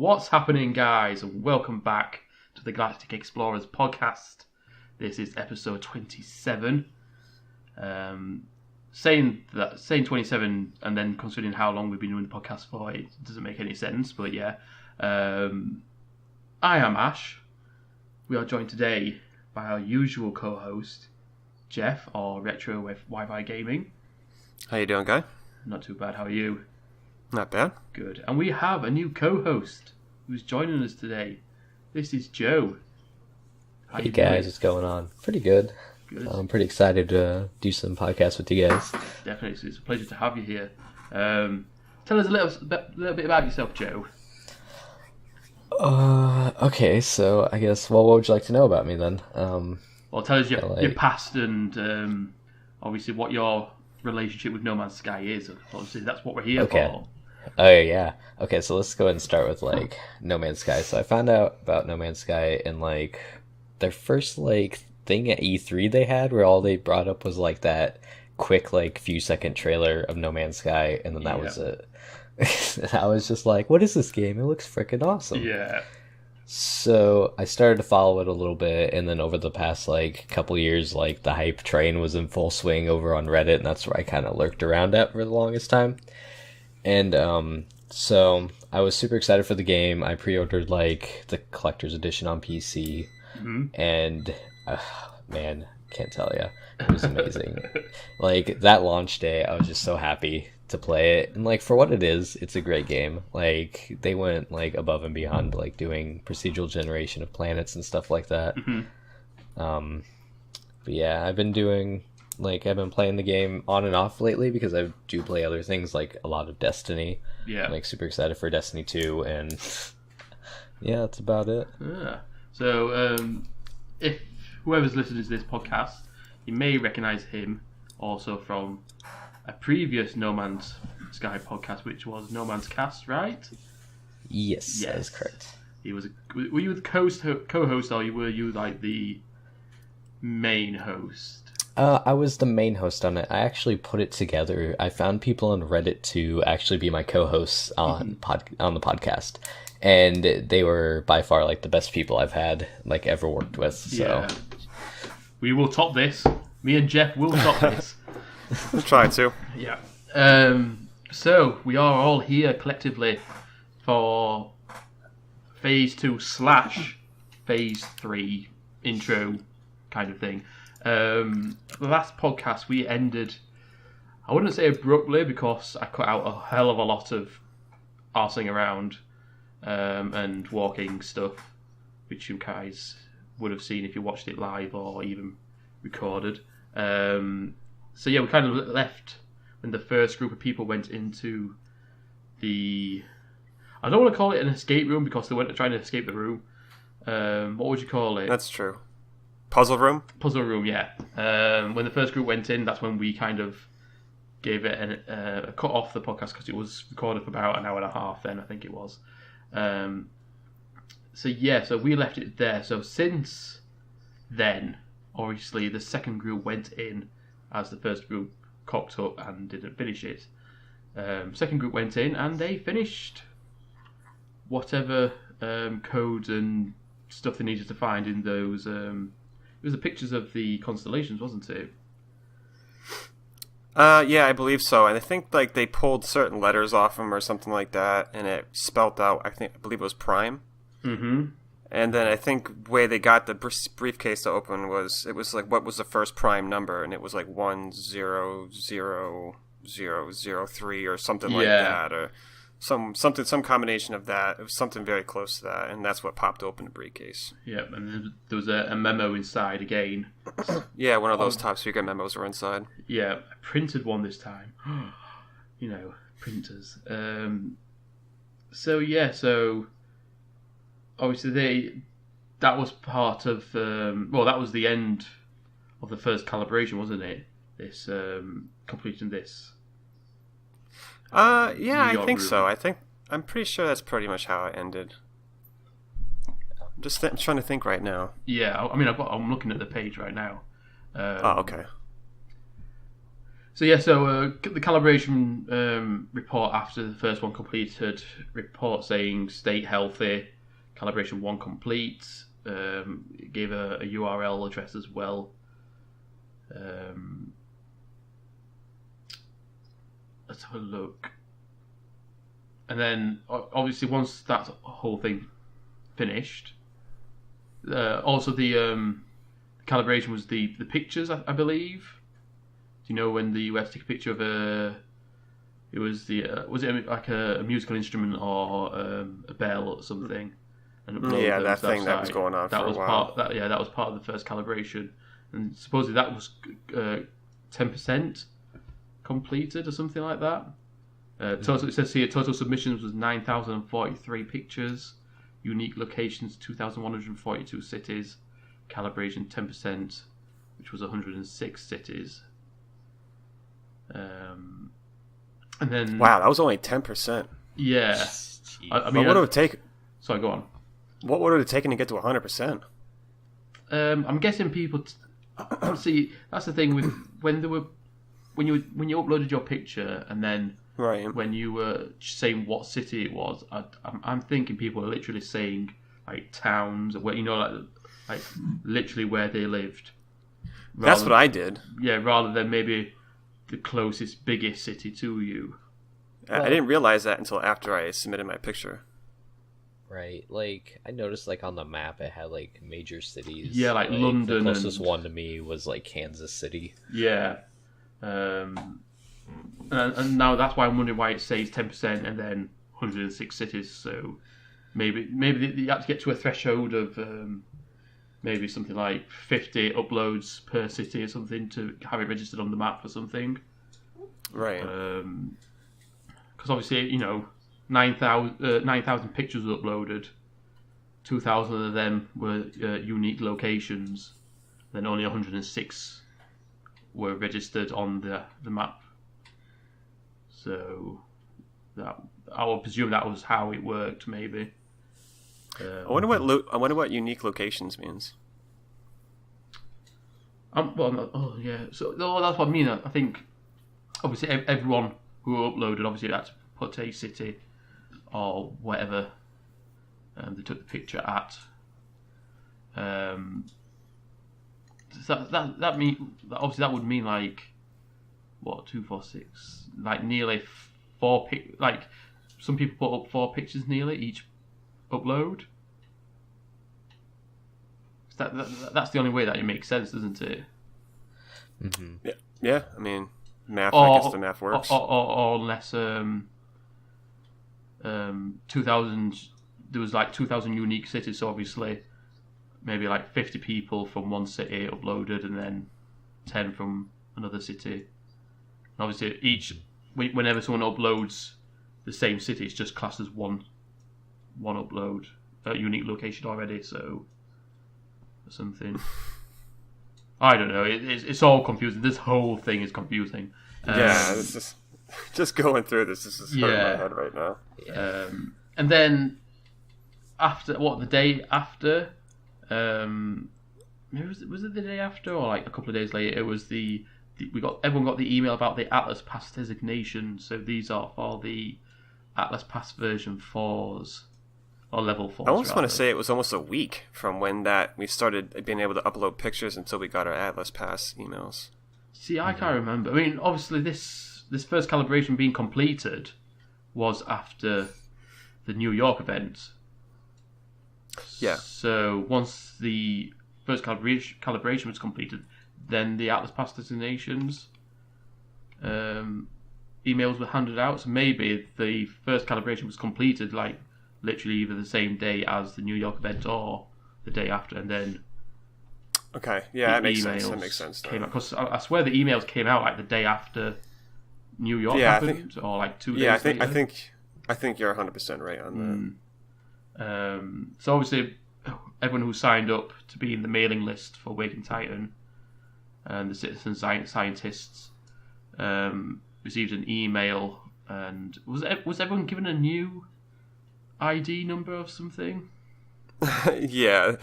What's happening, guys? Welcome back to the Galactic Explorers Podcast. This is episode 27. Saying 27 and then considering how long we've been doing the podcast for, it doesn't make any sense. But yeah, I am Ash. We are joined today by our usual co-host, Jeff, or Retro with Wi-Fi Gaming. How you doing, guy? Not too bad. How are you? Not bad. Good. And we have a new co-host who's joining us today. This is Joe. How hey guys, what's going on? Pretty good. Good. I'm pretty excited to do some podcasts with you guys. Definitely. It's a pleasure to have you here. Tell us a little bit about yourself, Joe. Okay, so I guess, what would you like to know about me then? Well, tell us your past and obviously what your relationship with No Man's Sky is. Obviously, that's what we're here for. Oh, yeah. Okay, so let's go ahead and start with, No Man's Sky. So I found out about No Man's Sky in, their first, thing at E3 they had, where all they brought up was, that quick, few-second trailer of No Man's Sky, and then that was it. And I was just like, what is this game? It looks freaking awesome. Yeah. So I started to follow it a little bit, and then over the past, couple years, the hype train was in full swing over on Reddit, and that's where I kind of lurked around at for the longest time. And so I was super excited for the game. I pre-ordered the collector's edition on PC, and man, can't tell you, it was amazing. That launch day, I was just so happy to play it, and for what it is, it's a great game. They went above and beyond, doing procedural generation of planets and stuff like that. But yeah, I've been doing. I've been playing the game on and off lately because I do play other things, a lot of Destiny. Yeah. I'm, super excited for Destiny 2, and yeah, that's about it. Yeah. So, if whoever's listening to this podcast, you may recognise him also from a previous No Man's Sky podcast, which was No Man's Cast, right? Yes, that is correct. Were you the co-host, or were you the main host? I was the main host on it. I actually put it together. I found people on Reddit to actually be my co-hosts on on the podcast, and they were by far the best people I've had ever worked with. So yeah. We will top this. Me and Jeff will top this. We'll try to. Yeah. So we are all here collectively for Phase 2 / Phase 3 intro kind of thing. The last podcast we ended, I wouldn't say abruptly because I cut out a hell of a lot of arsing around and walking stuff, which you guys would have seen if you watched it live or even recorded. So yeah, we kind of left when the first group of people went into the... I don't want to call it an escape room because they weren't trying to escape the room. What would you call it? That's true. Puzzle room? Puzzle room, yeah. When the first group went in, that's when we kind of gave it a cut off the podcast because it was recorded for about an hour and a half then, I think it was. So we left it there. So since then, obviously, the second group went in as the first group cocked up and didn't finish it. Second group went in and they finished whatever codes and stuff they needed to find in those... It was the pictures of the constellations, wasn't it? Yeah, I believe so. And I think they pulled certain letters off them or something like that, and it spelt out. I believe it was Prime. Mm-hmm. And then I think way they got the briefcase to open was what was the first prime number, and it was 100003 or something like that, or some combination of that. It was something very close to that, and that's what popped open the briefcase. Yep, and there was a memo inside again. Yeah, one of those top secret memos were inside. Yeah, I printed one this time. Printers. So obviously that was part of that was the end of the first calibration, wasn't it? This completing this. Yeah, I think so. I'm pretty sure that's pretty much how it ended. I'm just trying to think right now. Yeah, I mean, I'm looking at the page right now. Okay. the calibration report after the first one completed, report saying state healthy, calibration 1 complete. It gave a URL address as well. Let's have a look. And then, obviously, once that whole thing finished, also the calibration was the pictures, I believe. Do you know when you had to take a picture of it was it like a musical instrument or a bell or something? And yeah, that thing that was going on for a while. That was part of the first calibration, and supposedly that was 10% completed or something like that. Total, it says here, total submissions was 9,043 pictures, unique locations 2,142 cities, calibration 10%, which was 106 cities. And then wow, that was only 10%. Yeah, I mean, what would it take? Sorry, go on. What would it have taken to get to 100%? I'm guessing people. See, that's the thing with when you uploaded your picture and then right when you were saying what city it was. I'm thinking people are literally saying like towns where like literally where they lived. That's what I did. Yeah, rather than maybe the closest, biggest city to you. I didn't realize that until after I submitted my picture. Right, like I noticed, like on the map, it had like major cities. Yeah, like London. The closest one to me was like Kansas City. Yeah, and now that's why I'm wondering why it says 10% and then 106 cities. So maybe you have to get to a threshold of maybe something like 50 uploads per city or something to have it registered on the map or something. Right. Because obviously, 9,000 pictures were uploaded. 2,000 of them were unique locations. Then only 106 were registered on the map. So that I would presume that was how it worked. Maybe. I wonder what unique locations means. So that's what I mean. I think obviously everyone who uploaded obviously had to put a city or whatever they took the picture at. That mean obviously that would mean like what 2, 4, 6, like nearly 4 like some people put up 4 pictures nearly each upload. That's the only way that it makes sense, isn't it? Mm-hmm. Yeah. I mean, math. I guess the math works. Or unless 2,000. There was like 2,000 unique cities, so obviously maybe like 50 people from one city uploaded, and then 10 from another city. And obviously, whenever someone uploads the same city, it's just classed as one upload, unique location already. So something. I don't know. It's all confusing. This whole thing is confusing. Yeah, it's just going through this. This is hurting my head right now. And then the day after? Was it the day after or like a couple of days later? It was everyone got the email about the Atlas Pass designation. So these are for the Atlas Pass version 4s. Or level 4s. I almost want to say it was almost a week from when we started being able to upload pictures until we got our Atlas Pass emails. See, I can't remember. I mean, obviously this first calibration being completed was after the New York event. Yeah. So once the first calibration was completed, then the Atlas Pass designations emails were handed out. So maybe the first calibration was completed like literally either the same day as the New York event or the day after, and then okay, yeah, that makes sense. That makes sense. Because I swear the emails came out like the day after New York happened, or like 2 days. Yeah, I think you're 100% right on that. So obviously, everyone who signed up to be in the mailing list for Waking Titan and the citizen scientists received an email, and was everyone given a new ID number or something? Yeah,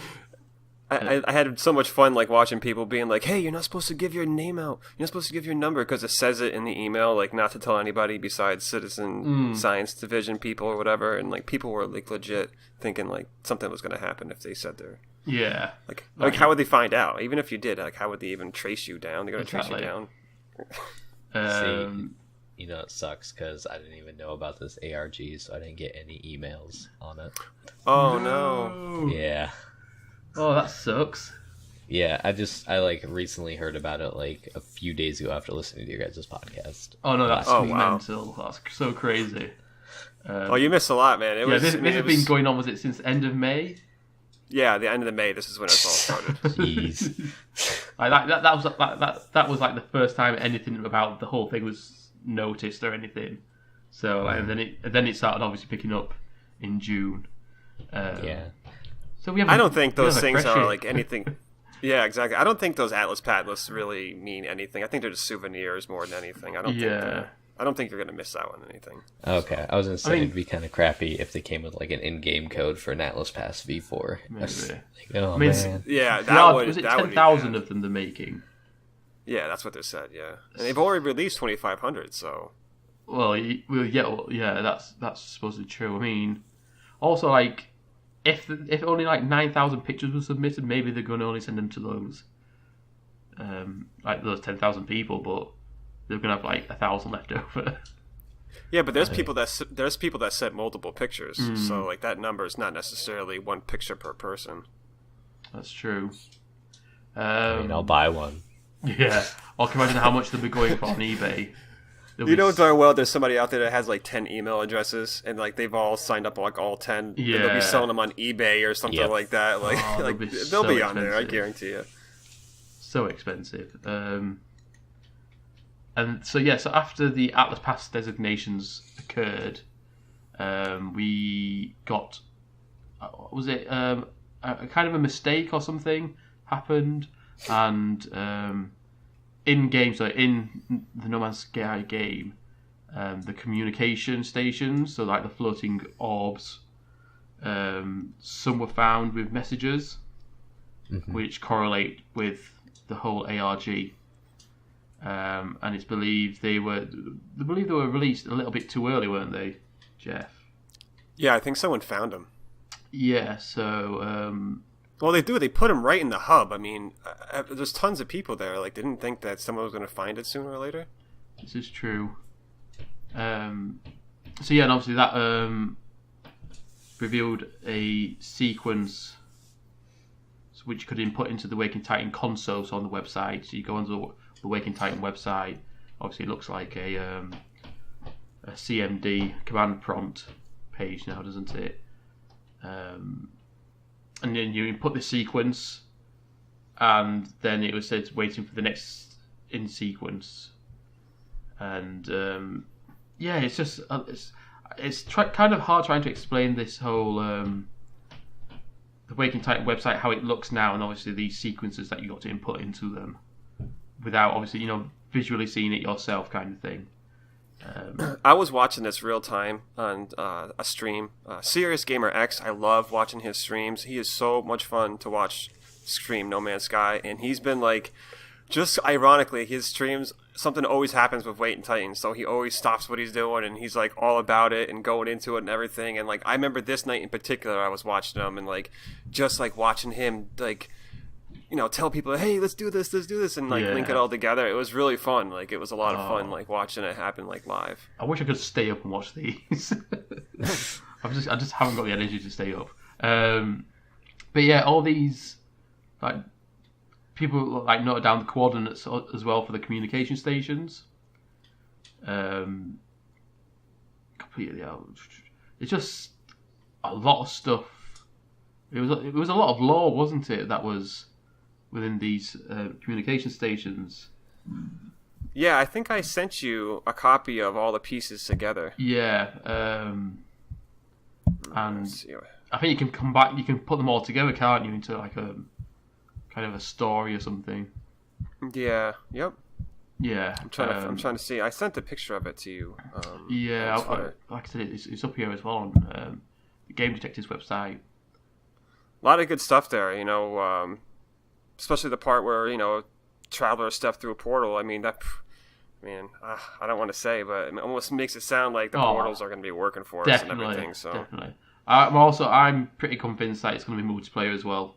I had so much fun like watching people being like, "Hey, you're not supposed to give your name out. You're not supposed to give your number because it says it in the email, like not to tell anybody besides citizen science division people or whatever." And like people were like legit thinking like something was going to happen if they said their like how would they find out? Even if you did, like how would they even trace you down? They're going to trace you down. See, you know, it sucks because I didn't even know about this ARG, so I didn't get any emails on it. Oh no! Yeah. Oh, that sucks. Yeah, I like recently heard about it like a few days ago after listening to your guys' podcast. Oh no, that's wow. mental. That's so crazy. You missed a lot, man. This has been going on. Was it since end of May? Yeah, the end of May. This is when it all started. Jeez. Like that was like the first time anything about the whole thing was noticed or anything. So and then it started obviously picking up in June. Yeah. So I don't think those things are like anything. Yeah, exactly. I don't think those Atlas Padless really mean anything. I think they're just souvenirs more than anything. I don't think you're gonna miss out on anything. Okay, I was gonna say it'd be kind of crappy if they came with like an in-game code for an Atlas Pass V4. Maybe. Man. Yeah, that was it 10,000 of them they're making? Yeah, that's what they said. Yeah, and they've already released 2,500. So. Well, yeah, that's supposedly true. I mean, also like. If only like 9,000 pictures were submitted, maybe they're going to only send them to those, like those 10,000 people, but they're going to have like 1,000 left over. Yeah, but there's people that sent multiple pictures, so like that number is not necessarily one picture per person. That's true. I mean, I'll buy one. Yeah, I can imagine how much they'll be going for on eBay. You know darn well there's somebody out there that has like 10 email addresses and like they've all signed up like all 10. Yeah. And they'll be selling them on eBay or something like that. Like, they'll be on there, I guarantee you. So expensive. And so so after the Atlas Pass designations occurred, we got was it a kind of a mistake or something happened, and in game, so in the No Man's Sky game, the communication stations, so like the floating orbs, some were found with messages, which correlate with the whole ARG, and it's believed they were released a little bit too early, weren't they, Jeff? Yeah, I think someone found them. Yeah, so. Well, they do. They put them right in the hub. I mean, there's tons of people there. Like, didn't think that someone was going to find it sooner or later. This is true. So yeah, and obviously that revealed a sequence which could input into the Waking Titan console on the website. So you go onto the Waking Titan website. Obviously, it looks like a CMD command prompt page now, doesn't it? And then you input the sequence, and then it was said waiting for the next in sequence. And it's just kind of hard trying to explain this whole the Waking Titan website, how it looks now, and obviously these sequences that you got to input into them without obviously visually seeing it yourself, kind of thing. I was watching this real time on a stream. Serious Gamer X, I love watching his streams. He is so much fun to watch stream No Man's Sky, and he's been like, just ironically, his streams, something always happens with Waiting Titan, so he always stops what he's doing, and he's like all about it and going into it and everything. And like, I remember this night in particular, I was watching him and like, just like watching him like, tell people, hey, let's do this, and like link it all together. It was really fun. Like, it was a lot of fun, like watching it happen like live. I wish I could stay up and watch these. I just haven't got the energy to stay up. But yeah, all these like people like noted down the coordinates as well for the communication stations. Completely out. It's just a lot of stuff. It was a lot of lore, wasn't it? That was within these communication stations. Yeah, I think I sent you a copy of all the pieces together. Yeah, and I think you can come back. You can put them all together, can't you, into like a kind of a story or something? Yeah. Yep. Yeah. I'm trying to see. I sent a picture of it to you. Like I said, it's up here as well on the Game Detective's website. A lot of good stuff there. especially the part where traveler step through a portal. I mean I don't want to say, but it almost makes it sound like the portals are going to be working for us and everything. So definitely. I'm pretty convinced that it's going to be multiplayer as well.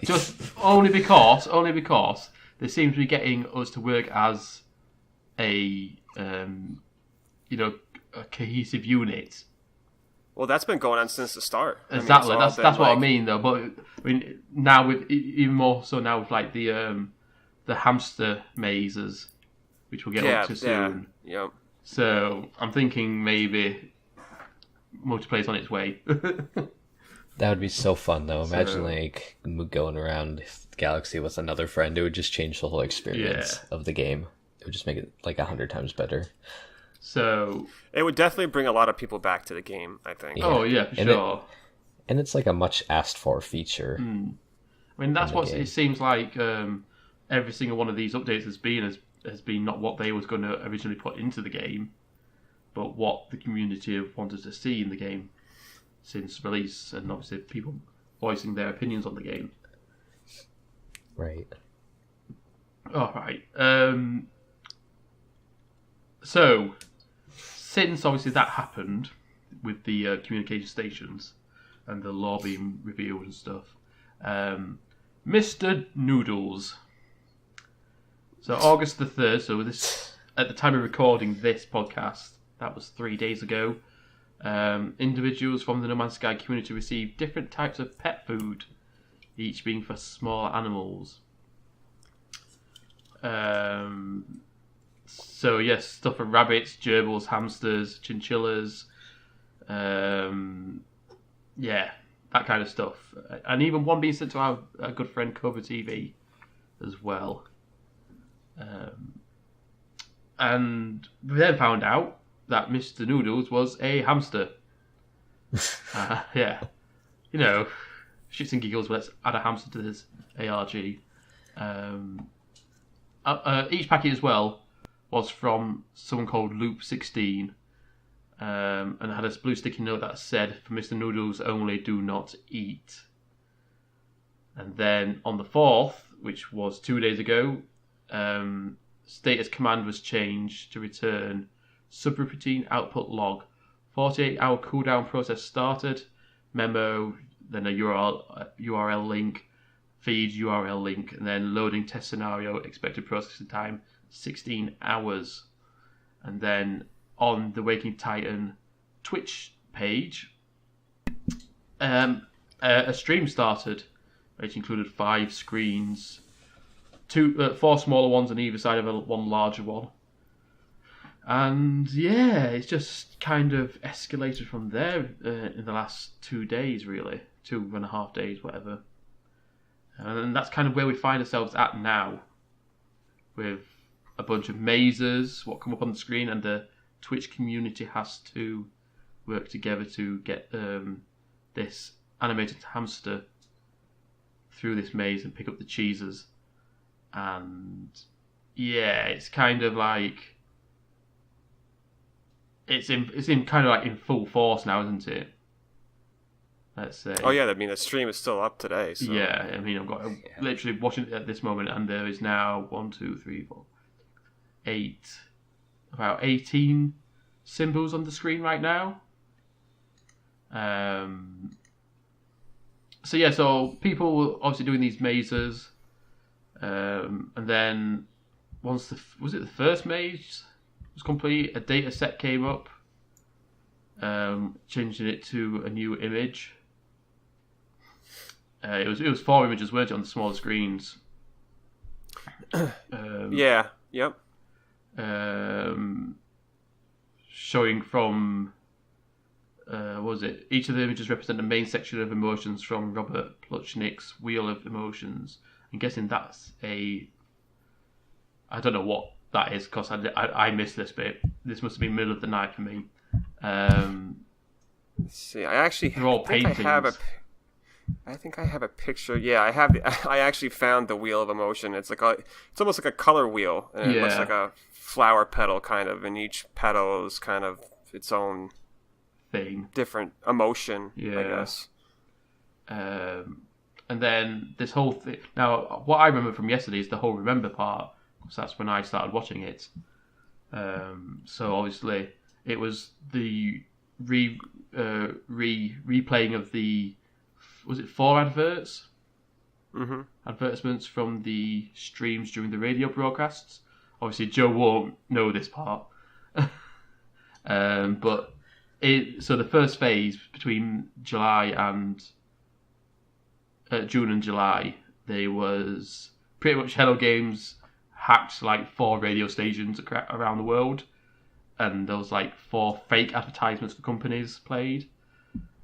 Just only because they seem to be getting us to work as a cohesive unit. Well, that's been going on since the start. Exactly. That's what I mean, though. But I mean, now with even more so now with like the hamster mazes, which we'll get up to soon. Yeah. Yep. So I'm thinking maybe multiplayer's on its way. That would be so fun, though. Imagine like going around Galaxy with another friend. It would just change the whole experience of the game. It would just make it like 100 times better. So it would definitely bring a lot of people back to the game, I think. Yeah. Oh yeah, for sure. It's like a much asked for feature. I mean, that's what it seems like. Every single one of these updates has been not what they was going to originally put into the game, but what the community have wanted to see in the game since release, and obviously people voicing their opinions on the game. Right. All right. So, since obviously that happened with the communication stations and the law being revealed and stuff, Mr. Noodles. So August the 3rd, so this at the time of recording this podcast, that was 3 days ago, individuals from the No Man's Sky community received different types of pet food, each being for smaller animals. So yes, stuff for rabbits, gerbils, hamsters, chinchillas, that kind of stuff, and even one being sent to our good friend Cover TV as well. And we then found out that Mr. Noodles was a hamster. Shits and giggles. Let's add a hamster to this ARG. Each packet as well was from someone called Loop16, and had a blue sticky note that said, "For Mr. Noodles only, do not eat." And then on the 4th, which was 2 days ago, status command was changed to return subroutine output log. 48-hour cooldown process started. Memo, then a URL link, feed URL link, and then loading test scenario, expected processing time 16 hours. And then on the Waking Titan Twitch page, a stream started, which included 5 screens, 4 smaller ones on either side of one larger one. And yeah, it's just kind of escalated from there in the last 2 days, really. 2.5 days, whatever. And that's kind of where we find ourselves at now, with a bunch of mazes, what come up on the screen, and the Twitch community has to work together to get this animated hamster through this maze and pick up the cheeses. And yeah, it's kind of like it's in kind of like in full force now, isn't it? Let's say. Oh yeah, I mean the stream is still up today. So. Yeah, I mean I'm literally watching it at this moment, and there is now 1, 2, 3, 4, 8, about 18 symbols on the screen right now. So people were obviously doing these mazes, and then once was it the first maze was complete, a data set came up, changing it to a new image. It was 4 images, weren't it, on the smaller screens? Yeah. Yep. Showing from what was it? Each of the images represent a main section of emotions from Robert Plutchnik's Wheel of Emotions. I'm guessing that's I don't know what that is, because I missed this bit. This must have been middle of the night for me. Let's see. I think I have a picture. Yeah, I have. I actually found the Wheel of Emotion. It's almost like a color wheel, and it looks like a flower petal, kind of, and each petal is kind of its own thing, different emotion. I guess. And then this whole thing. Now, what I remember from yesterday is the whole remember part, because that's when I started watching it. So obviously, it was the replaying of the, was it 4 adverts? Mm-hmm. Advertisements from the streams during the radio broadcasts. Obviously, Joe won't know this part. But so the first phase between July and June and July, there was pretty much Hello Games hacked like 4 radio stations around the world, and there was like 4 fake advertisements for companies played.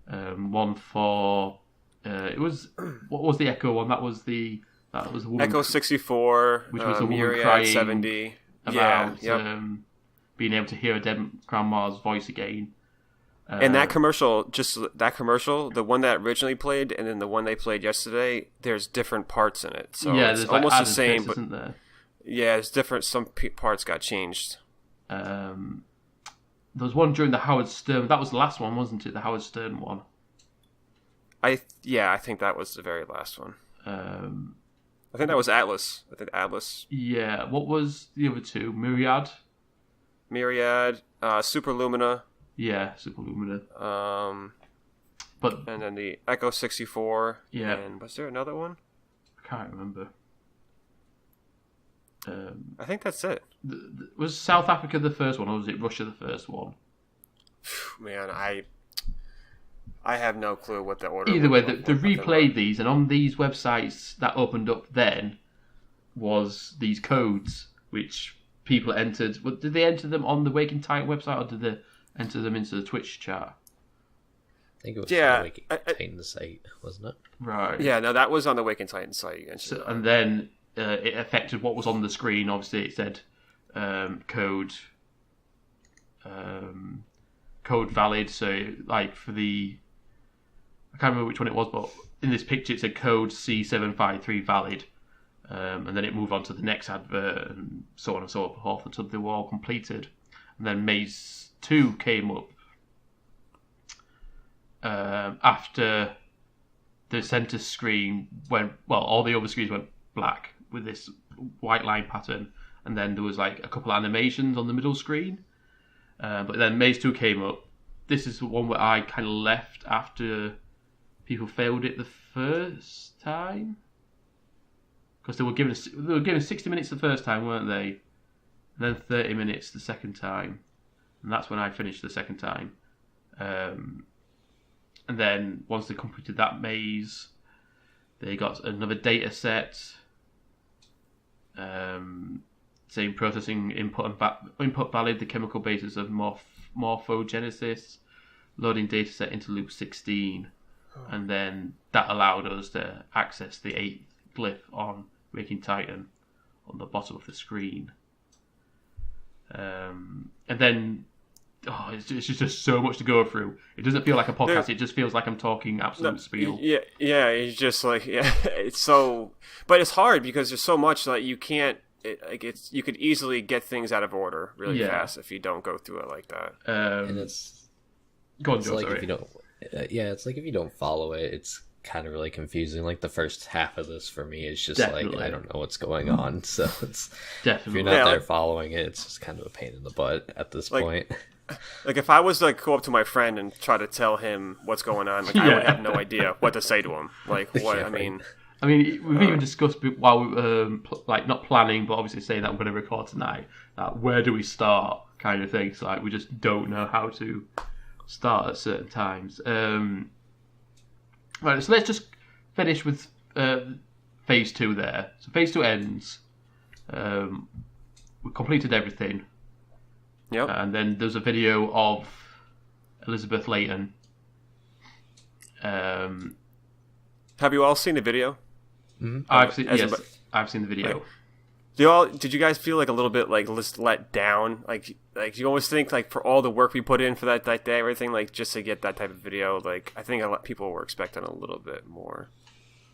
One for it was, what was the Echo one? That was the woman, Echo 64, which was a woman Myriad crying 70. about Yeah, being able to hear a dead grandma's voice again. and that commercial, the one that originally played, and then the one they played yesterday, there's different parts in it. So yeah, it's there's like almost the added same, bits, but isn't there? yeah, it's different. Some parts got changed. There was one during the Howard Stern. That was the last one, wasn't it? The Howard Stern one. I think that was the very last one. I think that was Atlas. Yeah. What was the other 2? Myriad. Super Lumina. Yeah, Super Lumina. But And then the Echo 64. Yeah. And was there another one? I can't remember. I think that's it. Was South Africa the first one, or was it Russia the first one? Man, I have no clue what the order. Either way, they replayed these, and on these websites that opened up then was these codes which people entered. Did they enter them on the Waking Titan website, or did they enter them into the Twitch chat? I think it was Yeah, on the Waking Titan site, wasn't it? Right. Yeah, no, that was on the Waking Titan site. And then it affected what was on the screen. Obviously, it said code valid. So, like for the, I can't remember which one it was, but in this picture it said code C753 valid. And then it moved on to the next advert, and so on and so forth until they were all completed. And then Maze 2 came up after the center screen went, well, all the other screens went black with this white line pattern, and then there was like a couple of animations on the middle screen. But then Maze 2 came up. This is the one where I kind of left after people failed it the first time, because they were given 60 minutes the first time, weren't they? And then 30 minutes the second time, and that's when I finished the second time. And then once they completed that maze, they got another data set saying processing input valid, the chemical basis of morphogenesis, loading data set into loop 16. And then that allowed us to access the 8th glyph on Waking Titan on the bottom of the screen. And then it's just so much to go through. It doesn't feel like a podcast. It just feels like I'm talking absolute spiel. Yeah. It's just like, yeah, it's so, but it's hard because there's so much that you can't. You could easily get things out of order really fast if you don't go through it like that. And it's go on, Joe, like sorry. if you don't. It's like if you don't follow it, it's kind of really confusing. Like the first half of this for me is just Definitely. like I don't know what's going on. So it's Definitely. if you're not there following it, it's just kind of a pain in the butt at this point. Like if I was to go up to my friend and try to tell him what's going on, like I would have no idea what to say to him. Like what Yeah, I mean. I mean, we've even discussed while we like not planning, but obviously saying that we're going to record tonight. That where do we start, kind of thing. So like we just don't know how to start at certain times. Right, so let's just finish with phase 2 there. So phase 2 ends. We completed everything. Yep. And then there's a video of Elizabeth Layton. Have you all seen the video? Mm-hmm. I've seen the video. Right. Did you guys feel like a little bit like let down? Like you always think like for all the work we put in for that day, everything, like just to get that type of video, like I think a lot of people were expecting a little bit more.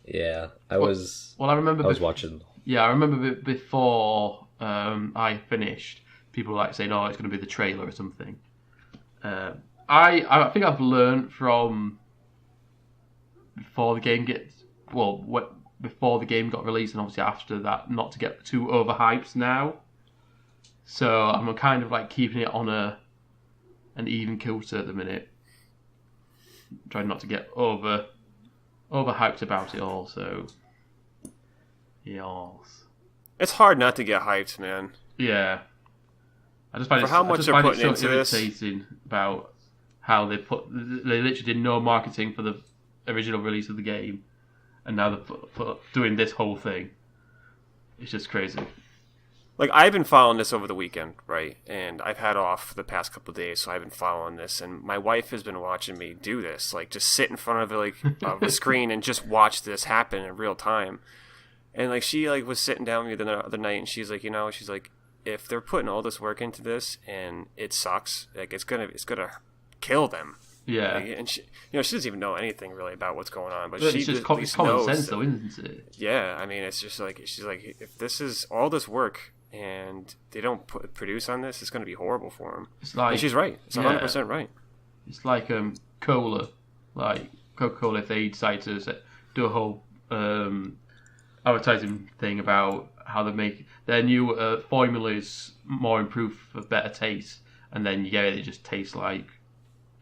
Yeah, I was watching. Yeah, I remember before I finished, people were like saying, "Oh, it's going to be the trailer or something." I think I've learned from before the game before the game got released, and obviously after that, not to get too overhyped now. So I'm kind of like keeping it on an even kilter at the minute, trying not to get overhyped about it all. So yes, it's hard not to get hyped, man. Yeah, I just find for how much they're putting into this. Irritating about how they literally did no marketing for the original release of the game, and now they're doing this whole thing. It's just crazy. Like, I've been following this over the weekend, right? And I've had off for the past couple of days, so I've been following this. And my wife has been watching me do this, like just sit in front of the screen and just watch this happen in real time. And like she was sitting down with me the other night, and she's like, if they're putting all this work into this and it sucks, like it's gonna kill them. Yeah. Like, and she doesn't even know anything really about what's going on, but it's just common sense, though, isn't it? Yeah, I mean, it's just like she's like, if this is all this work and they don't produce on this, it's going to be horrible for them. It's like, and she's right. It's 100% right. It's like cola, like Coca-Cola. If they decide to do a whole advertising thing about how they make their new formulas more improved for better taste, and then it just tastes like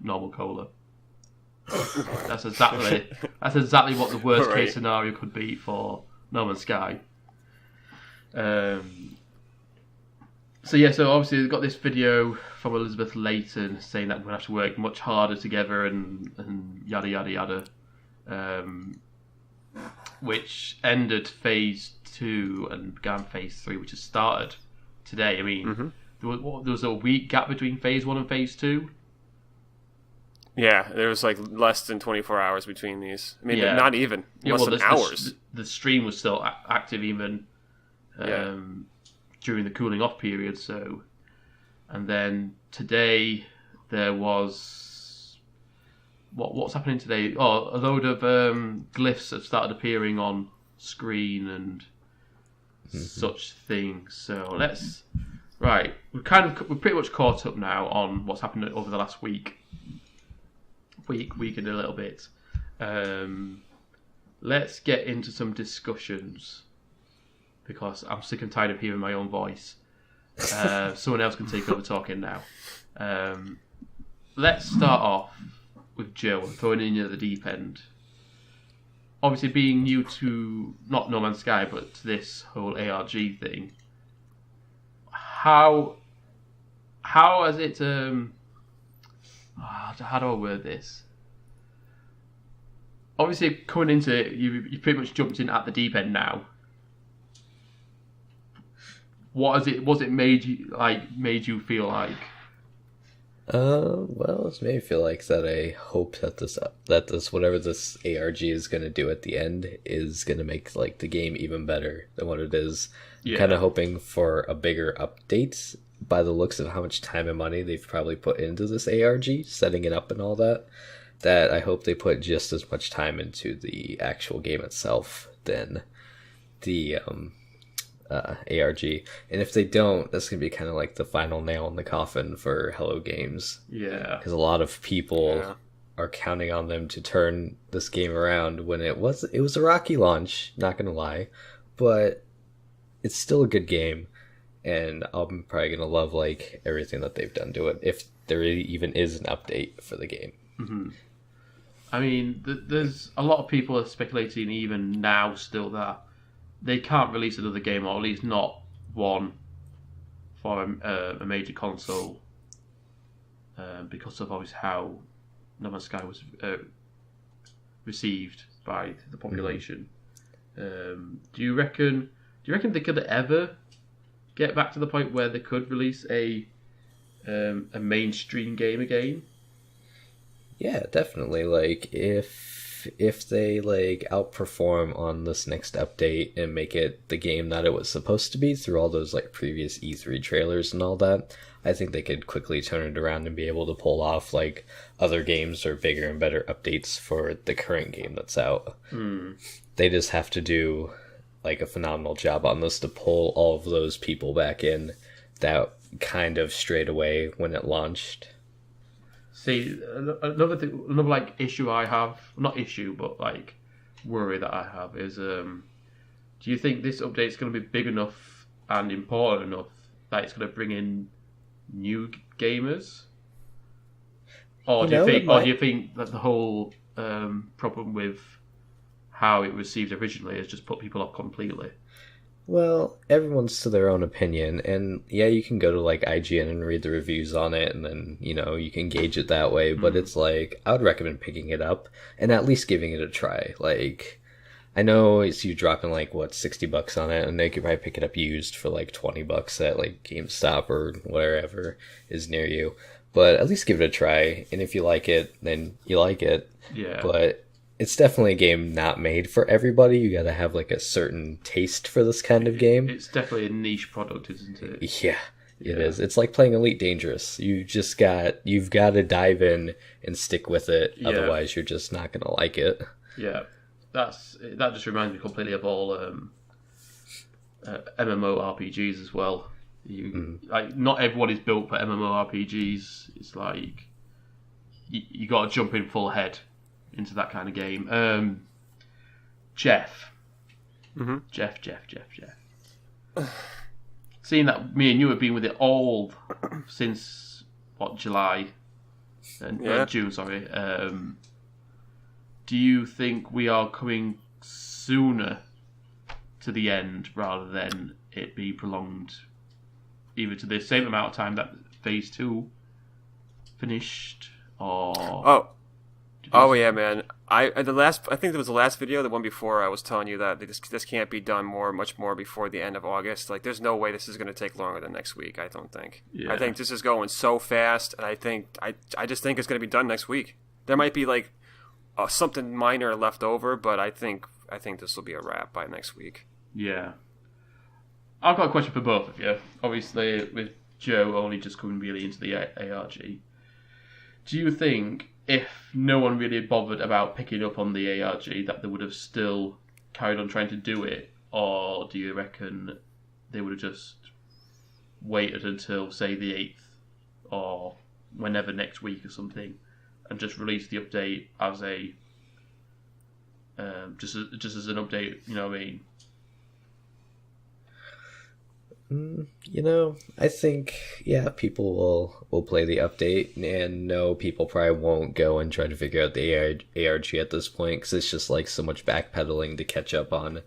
normal cola. That's exactly what the worst case scenario could be for No Man's Sky. So obviously they've got this video from Elizabeth Layton saying that we're going to have to work much harder together and yada yada yada, which ended Phase 2 and began Phase 3, which has started today. I mean, there was a week gap between Phase 1 and Phase 2. Yeah, there was like less than 24 hours between these. I mean, not even. Less than hours. The stream was still active even during the cooling off period. So, and then today there was what's happening today? Oh, a load of glyphs have started appearing on screen and such things. So we're pretty much caught up now on what's happened over the last week and a little bit. Let's get into some discussions, because I'm sick and tired of hearing my own voice. Someone else can take over talking now. Let's start off with Joe, throwing in at the deep end. Obviously, being new to not No Man's Sky, but to this whole ARG thing, how has it? How do I word this? Obviously, coming into it, you pretty much jumped in at the deep end now. What has it made you feel like? Well, it's made me feel like that I hope that this whatever this ARG is going to do at the end is going to make like the game even better than what it is. Yeah. I'm kind of hoping for a bigger update by the looks of how much time and money they've probably put into this ARG, setting it up and all that. That I hope they put just as much time into the actual game itself than the ARG. And if they don't, that's going to be kind of like the final nail in the coffin for Hello Games. Yeah. Because a lot of people are counting on them to turn this game around when it was a rocky launch, not going to lie. But it's still a good game. And I'm probably going to love like everything that they've done to it, if there even is an update for the game. Mm-hmm. I mean, there's a lot of people are speculating even now still that they can't release another game, or at least not one, for a major console, because of obviously how No Man's Sky was received by the population. Do you reckon they could ever get back to the point where they could release a mainstream game again? Yeah, definitely. Like if they like outperform on this next update and make it the game that it was supposed to be through all those like previous E3 trailers and all that, I think they could quickly turn it around and be able to pull off like other games or bigger and better updates for the current game that's out. They just have to do like a phenomenal job on this to pull all of those people back in that kind of strayed away when it launched. See, another like issue I have, not issue, but like worry that I have is, do you think this update is going to be big enough and important enough that it's going to bring in new gamers? Or do you think that the whole problem with how it received originally has just put people off completely? Well, everyone's to their own opinion, and yeah, you can go to like IGN and read the reviews on it, and then, you know, you can gauge it that way, but it's like, I would recommend picking it up and at least giving it a try. Like, I know it's you dropping like, what, $60 on it, and they could probably pick it up used for like $20 at like GameStop or wherever is near you, but at least give it a try, and if you like it, then you like it. Yeah. But it's definitely a game not made for everybody. You gotta have like a certain taste for this kind of game. It's definitely a niche product, isn't it? Yeah, it is. It's like playing Elite Dangerous. You've got to dive in and stick with it. Yeah. Otherwise, you're just not gonna like it. Yeah, that just reminds me completely of all MMORPGs as well. Like, not everyone is built for MMORPGs. It's like you got to jump in full head into that kind of game. Jeff. Jeff. Seeing that me and you have been with it all since, July? June, sorry. Do you think we are coming sooner to the end rather than it be prolonged either to the same amount of time that Phase 2 finished, or... Oh yeah, man. I think it was the last video, the one before, I was telling you that this can't be done much more before the end of August. Like, there's no way this is going to take longer than next week. I don't think. Yeah. I think this is going so fast, and I just think it's going to be done next week. There might be like something minor left over, but I think this will be a wrap by next week. Yeah. I've got a question for both of you. Obviously, with Joe only just coming really into the ARG, do you think, if no one really bothered about picking up on the ARG, that they would have still carried on trying to do it? Or do you reckon they would have just waited until, say, the 8th or whenever next week or something, and just released the update as a just as an update, you know what I mean? You know, I think, yeah, people will play the update, and no, people probably won't go and try to figure out the ARG at this point, because it's just like so much backpedaling to catch up on.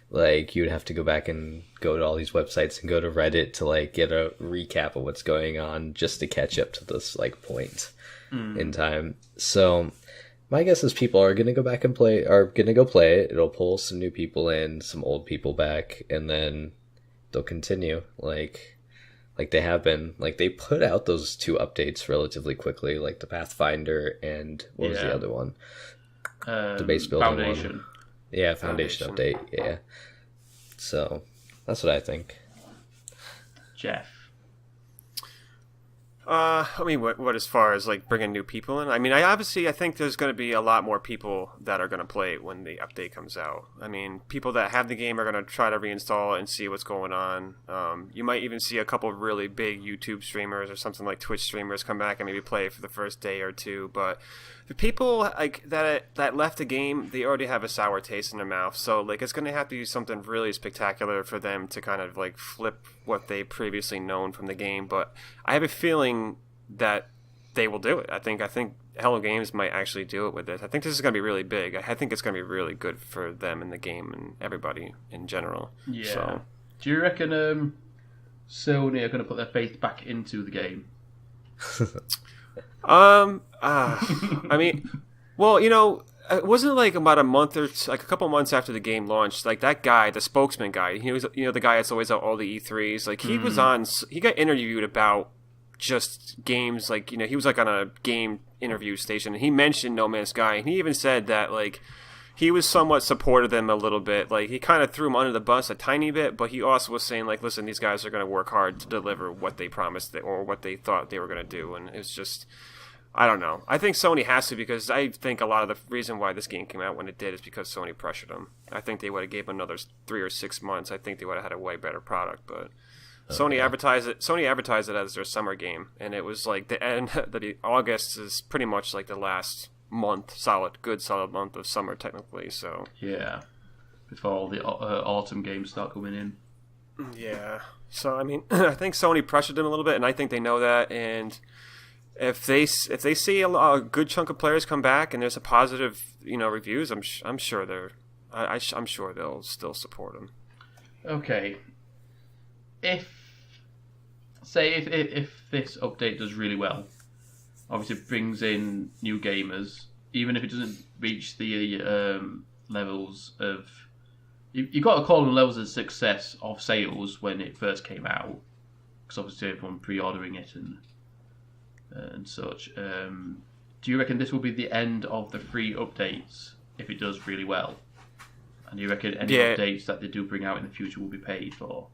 Like, you'd have to go back and go to all these websites and go to Reddit to like get a recap of what's going on just to catch up to this like point in time. So my guess is people are gonna go back and play it. It'll pull some new people in, some old people back, and then they'll continue like they have been. Like, they put out those 2 updates relatively quickly, like the Pathfinder and what was the other one? The base building Foundation. one. Yeah, Foundation update. Yeah. So that's what I think. Jeff. I mean, what as far as like bringing new people in? I mean, I think there's going to be a lot more people that are going to play it when the update comes out. I mean, people that have the game are going to try to reinstall it and see what's going on. You might even see a couple of really big YouTube streamers or something like Twitch streamers come back and maybe play it for the first day or two. But the people like that left the game, they already have a sour taste in their mouth. So like, it's going to have to be something really spectacular for them to kind of like flip what they previously known from the game. But I have a feeling that they will do it. I think Hello Games might actually do it with this. I think this is going to be really big. I think it's going to be really good for them in the game and everybody in general. Yeah. So. Do you reckon Sony are going to put their faith back into the game? I mean, well, you know, it wasn't like about a month or like a couple months after the game launched, like that guy, the spokesman guy, he was, you know, the guy that's always at all the E3s, like he got interviewed about just games, like, you know, he was like on a game interview station, and he mentioned No Man's Sky, and he even said that like he was somewhat supportive of them a little bit. Like, he kind of threw them under the bus a tiny bit, but he also was saying like, listen, these guys are going to work hard to deliver what they promised or what they thought they were going to do. And it's just, I don't know. I think Sony has to, because I think a lot of the reason why this game came out when it did is because Sony pressured them. I think they would have gave them another 3 or 6 months. I think they would have had a way better product, but Sony advertised it as their summer game, and it was like the end. The August is pretty much like the last good solid month of summer technically. So Yeah, before all the autumn games start coming in. yeah. So I mean, I think Sony pressured them a little bit, and I think they know that. And if they see a good chunk of players come back and there's a positive reviews, I'm sure I'm sure they'll still support them. Okay. If this update does really well, obviously it brings in new gamers, even if it doesn't reach the levels of... You've got to call them levels of success of sales when it first came out, because obviously everyone pre-ordering it and such. Do you reckon this will be the end of the free updates if it does really well? And do you reckon any updates that they do bring out in the future will be paid for?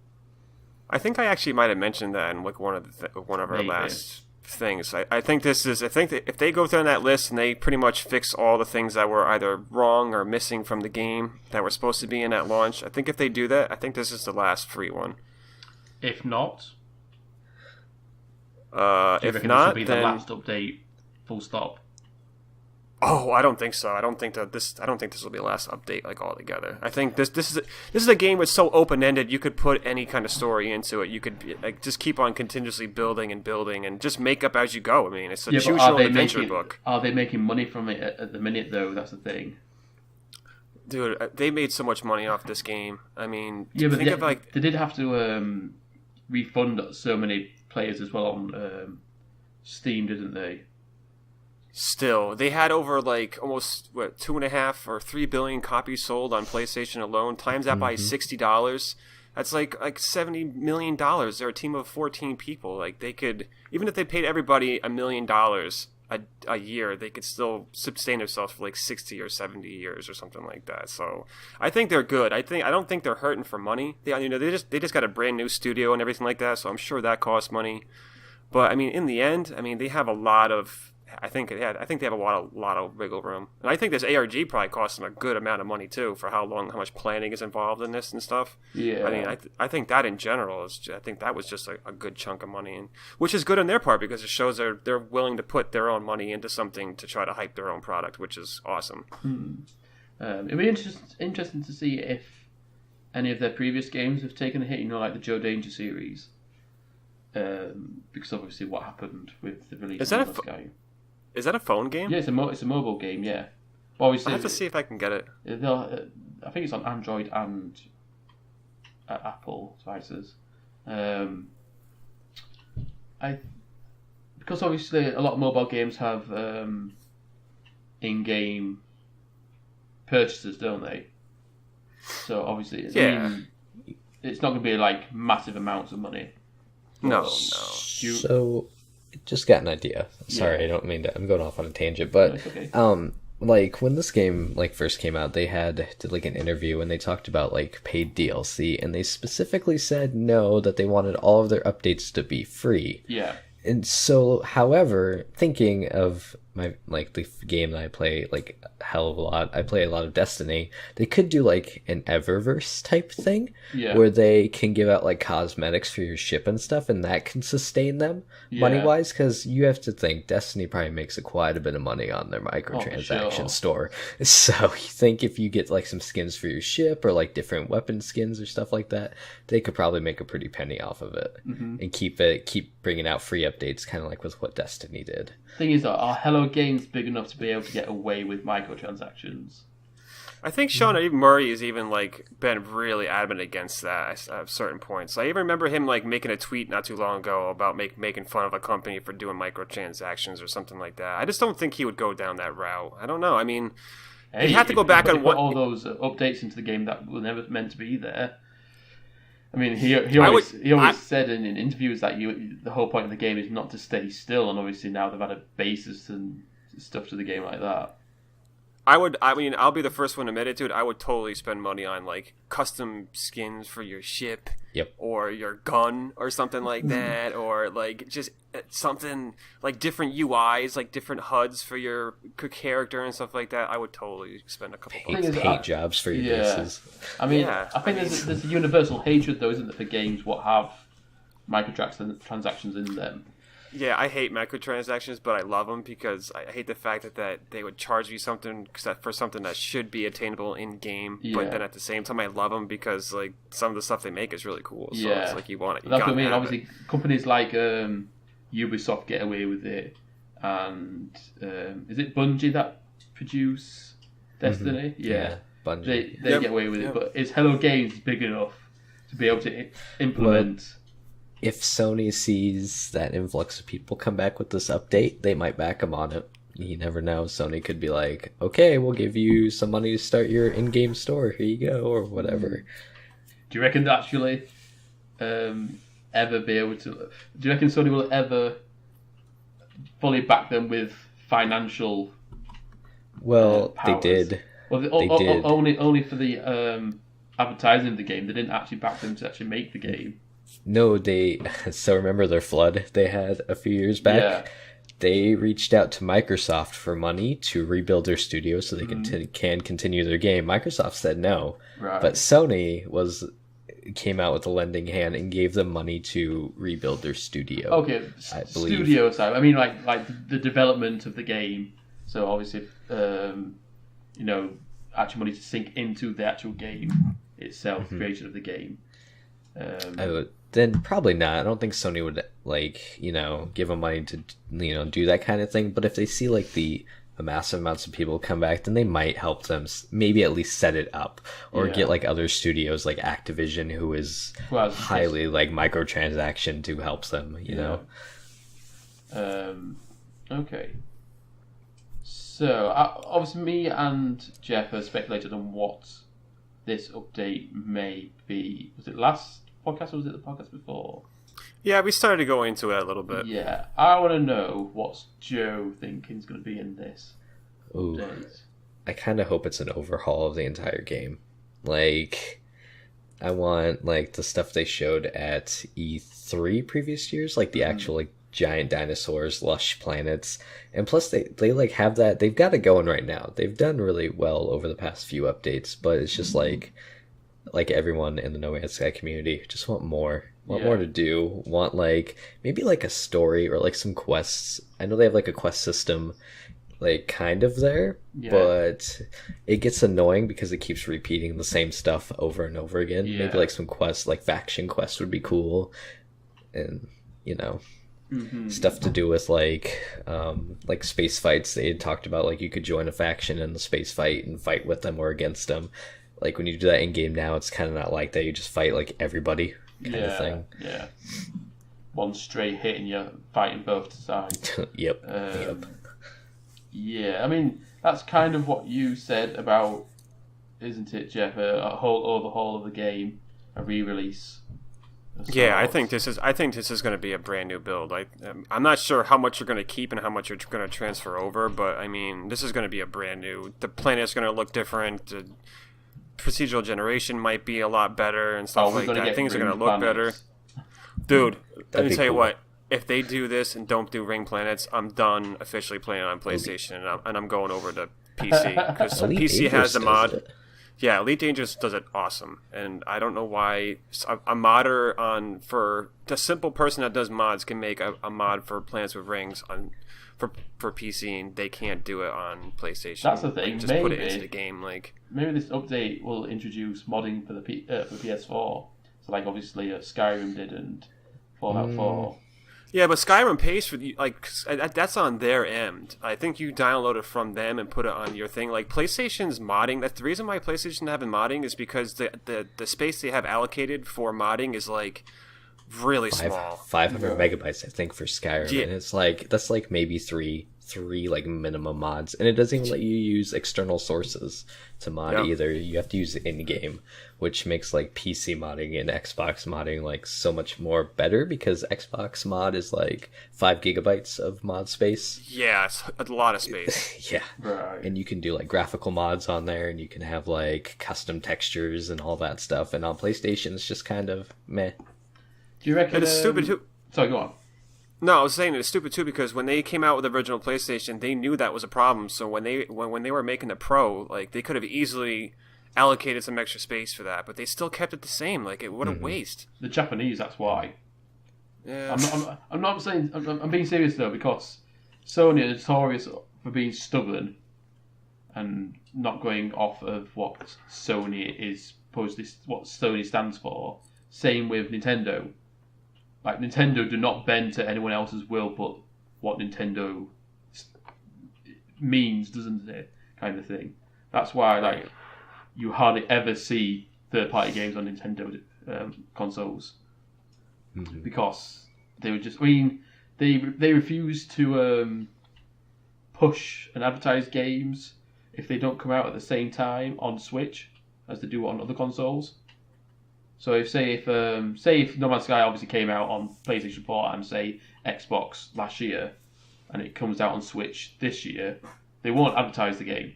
I think I actually might have mentioned that in like one of our last things. I think that if they go through that list and they pretty much fix all the things that were either wrong or missing from the game that were supposed to be in at launch, I think if they do that, I think this is the last free one. If not, if not, this will be the last update. Full stop. Oh, I don't think so. I don't think this will be the last update like altogether. I think this is a game that's so open ended. You could put any kind of story into it. You could just keep on continuously building and just make up as you go. I mean, it's a choose your own adventure book. Are they making money from it at the minute though? That's the thing. Dude, they made so much money off this game. I mean, yeah, but they did have to refund so many players as well on Steam, didn't they? Still, they had over like almost 2.5 or 3 billion copies sold on PlayStation alone. Times that by $60. That's like $70 million. They're a team of 14 people. Like they could, even if they paid everybody $1 million a year, they could still sustain themselves for like 60 or 70 years or something like that. So I think they're good. I don't think they're hurting for money. They just got a brand new studio and everything like that. So I'm sure that costs money. But I mean, in the end, they have a lot of. I think they have a lot of wiggle room, and I think this ARG probably costs them a good amount of money too for how much planning is involved in this and stuff. Yeah, I mean, I think that in general I think that was just a good chunk of money, and which is good on their part because it shows they're willing to put their own money into something to try to hype their own product, which is awesome. It'd be interesting to see if any of their previous games have taken a hit. Like the Joe Danger series, because obviously what happened with the release of this game. Is that a phone game? Yeah, it's a mobile game. Yeah, but obviously I have to see if I can get it. I think it's on Android and Apple devices. Because obviously a lot of mobile games have in-game purchases, don't they? So obviously, it's not going to be like massive amounts of money. No. So. Just got an idea. Sorry, I don't mean to. I'm going off on a tangent, but okay. Like when this game first came out, they did like an interview and they talked about like paid DLC, and they specifically said no, that they wanted all of their updates to be free. Yeah. And so, however, thinking of the game that I play like a hell of a lot, I play a lot of Destiny. They could do like an Eververse type thing, where they can give out like cosmetics for your ship and stuff, and that can sustain them money wise. Because you have to think Destiny probably makes quite a bit of money on their microtransaction store. So you think if you get like some skins for your ship or like different weapon skins or stuff like that, they could probably make a pretty penny off of it and keep bringing out free updates, kind of like with what Destiny did. Thing is, are Hello Games big enough to be able to get away with microtransactions? I think Sean Murray has even like been really adamant against that at certain points. I even remember him like making a tweet not too long ago about making fun of a company for doing microtransactions or something like that. I just don't think he would go down that route. I don't know. I mean, you have to go back on what all those updates into the game that were never meant to be there. I mean, he always said in interviews that the whole point of the game is not to stay still, and obviously now they've added bases and stuff to the game like that. I'll be the first one to admit it, dude. I would totally spend money on like custom skins for your ship, or your gun, or something like that, or like just something like different UIs, like different HUDs for your character and stuff like that. I would totally spend a couple bucks. Paint jobs for your bases. I mean, I think there's a universal hatred, though, isn't there, for games what have microtransactions in them. Yeah, I hate microtransactions, but I love them because I hate the fact that they would charge you something for something that should be attainable in game. Yeah. But then at the same time, I love them because like some of the stuff they make is really cool. So it's like you want it. You That's what I gotta mean. have Obviously, companies like Ubisoft get away with it, and is it Bungie that produce Destiny? Yeah. Bungie. They get away with it, but is Hello Games big enough to be able to implement? If Sony sees that influx of people come back with this update, they might back them on it. You never know. Sony could be like, okay, we'll give you some money to start your in-game store. Here you go, or whatever. Do you reckon they actually ever be able to... Do you reckon Sony will ever fully back them with financial Well, powers? they did. Well, They did. Only for the advertising of the game. They didn't actually back them to actually make the game. No, they... So remember their flood they had a few years back? Yeah. They reached out to Microsoft for money to rebuild their studio so they can continue their game. Microsoft said no. Right. But Sony came out with a lending hand and gave them money to rebuild their studio. Okay, I believe. studio side. I mean, like the development of the game. So obviously, actual money to sink into the actual game itself, creation of the game. Then probably not. I don't think Sony would give them money to do that kind of thing. But if they see like the massive amounts of people come back, then they might help them maybe at least set it up or get like other studios like Activision, who is highly like microtransaction, to help them. You know. Okay. So obviously, me and Jeff have speculated on what this update may be. Was it last podcast or was it the podcast before? Yeah, we started to go into it a little bit. Yeah, I want to know what's Joe thinking is going to be in this update. I kind of hope it's an overhaul of the entire game. Like, I want like the stuff they showed at E3 previous years, like the actual like giant dinosaurs, lush planets, and plus they like have that. They've got it going right now. They've done really well over the past few updates, but it's just like everyone in the No Man's Sky community just want more. Want more to do. Want like maybe like a story or like some quests. I know they have like a quest system like kind of there, but it gets annoying because it keeps repeating the same stuff over and over again. Maybe like some quests, like faction quests would be cool. And stuff to do with like space fights. They had talked about like you could join a faction in the space fight and fight with them or against them. Like when you do that in game now, it's kind of not like that. You just fight like everybody kind of thing. Yeah. One straight hit and you're fighting both sides. Yep. Yeah, I mean that's kind of what you said about, isn't it, Jeff? A whole overhaul of the game, a re-release. Yeah, I think this is going to be a brand new build. I'm not sure how much you're going to keep and how much you're going to transfer over, but I mean this is going to be a brand new. The planet's going to look different. The procedural generation might be a lot better and stuff like that. Things are going to look better. Dude, let me tell you what. If they do this and don't do ring planets, I'm done officially playing on PlayStation, and I'm going over to PC because PC has a mod. Yeah, Elite Dangerous does it awesome, and I don't know why a modder for the simple person that does mods can make a mod for Planets with Rings for PC, and they can't do it on PlayStation. That's the thing. Just put it into the game, maybe this update will introduce modding for the PS4. So, like obviously Skyrim did and Fallout 4. Yeah, but Skyrim pays for that's on their end. I think you download it from them and put it on your thing. Like PlayStation's modding. That's the reason why PlayStation having modding is because the space they have allocated for modding is like really small. 500 megabytes, I think, for Skyrim, and it's like that's like maybe three like minimum mods, and it doesn't even let you use external sources to mod either. You have to use it in game, which makes like PC modding and Xbox modding like so much more better because Xbox mod is like 5 gigabytes of mod space. Yeah, it's a lot of space. Yeah, right. And you can do like graphical mods on there, and you can have like custom textures and all that stuff. And on PlayStation, it's just kind of meh. Do you reckon it's stupid too? Sorry, go on. No, I was saying it's stupid too because when they came out with the original PlayStation, they knew that was a problem. So when they were making the Pro, like they could have easily allocated some extra space for that, but they still kept it the same. Like, what a waste. The Japanese, that's why. Yeah. I'm not saying. I'm being serious though, because Sony are notorious for being stubborn and not going off of what Sony is what Sony stands for. Same with Nintendo. Like, Nintendo do not bend to anyone else's will, but what Nintendo means, doesn't it? Kind of thing. That's why, like, you hardly ever see third-party games on Nintendo consoles, because they would just. I mean, they refuse to push and advertise games if they don't come out at the same time on Switch as they do on other consoles. So if No Man's Sky obviously came out on PlayStation 4 and say Xbox last year, and it comes out on Switch this year, they won't advertise the game.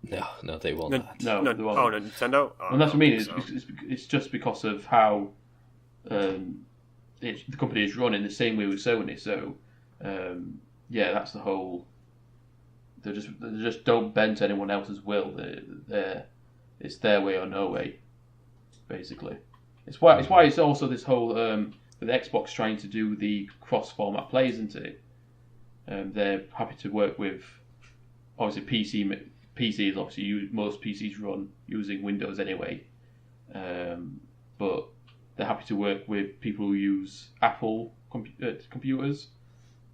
No, they will not. No, they won't. Oh, no, Nintendo? Oh, And that's what I mean. so. It's just because of how the company is run in the same way with Sony. So yeah, that's the whole. They just don't bend to anyone else's will. It's their way or no way, basically. It's why it's also this whole with Xbox trying to do the cross-format play, isn't it? They're happy to work with, obviously, PCs. Obviously, most PCs run using Windows anyway, but they're happy to work with people who use Apple computers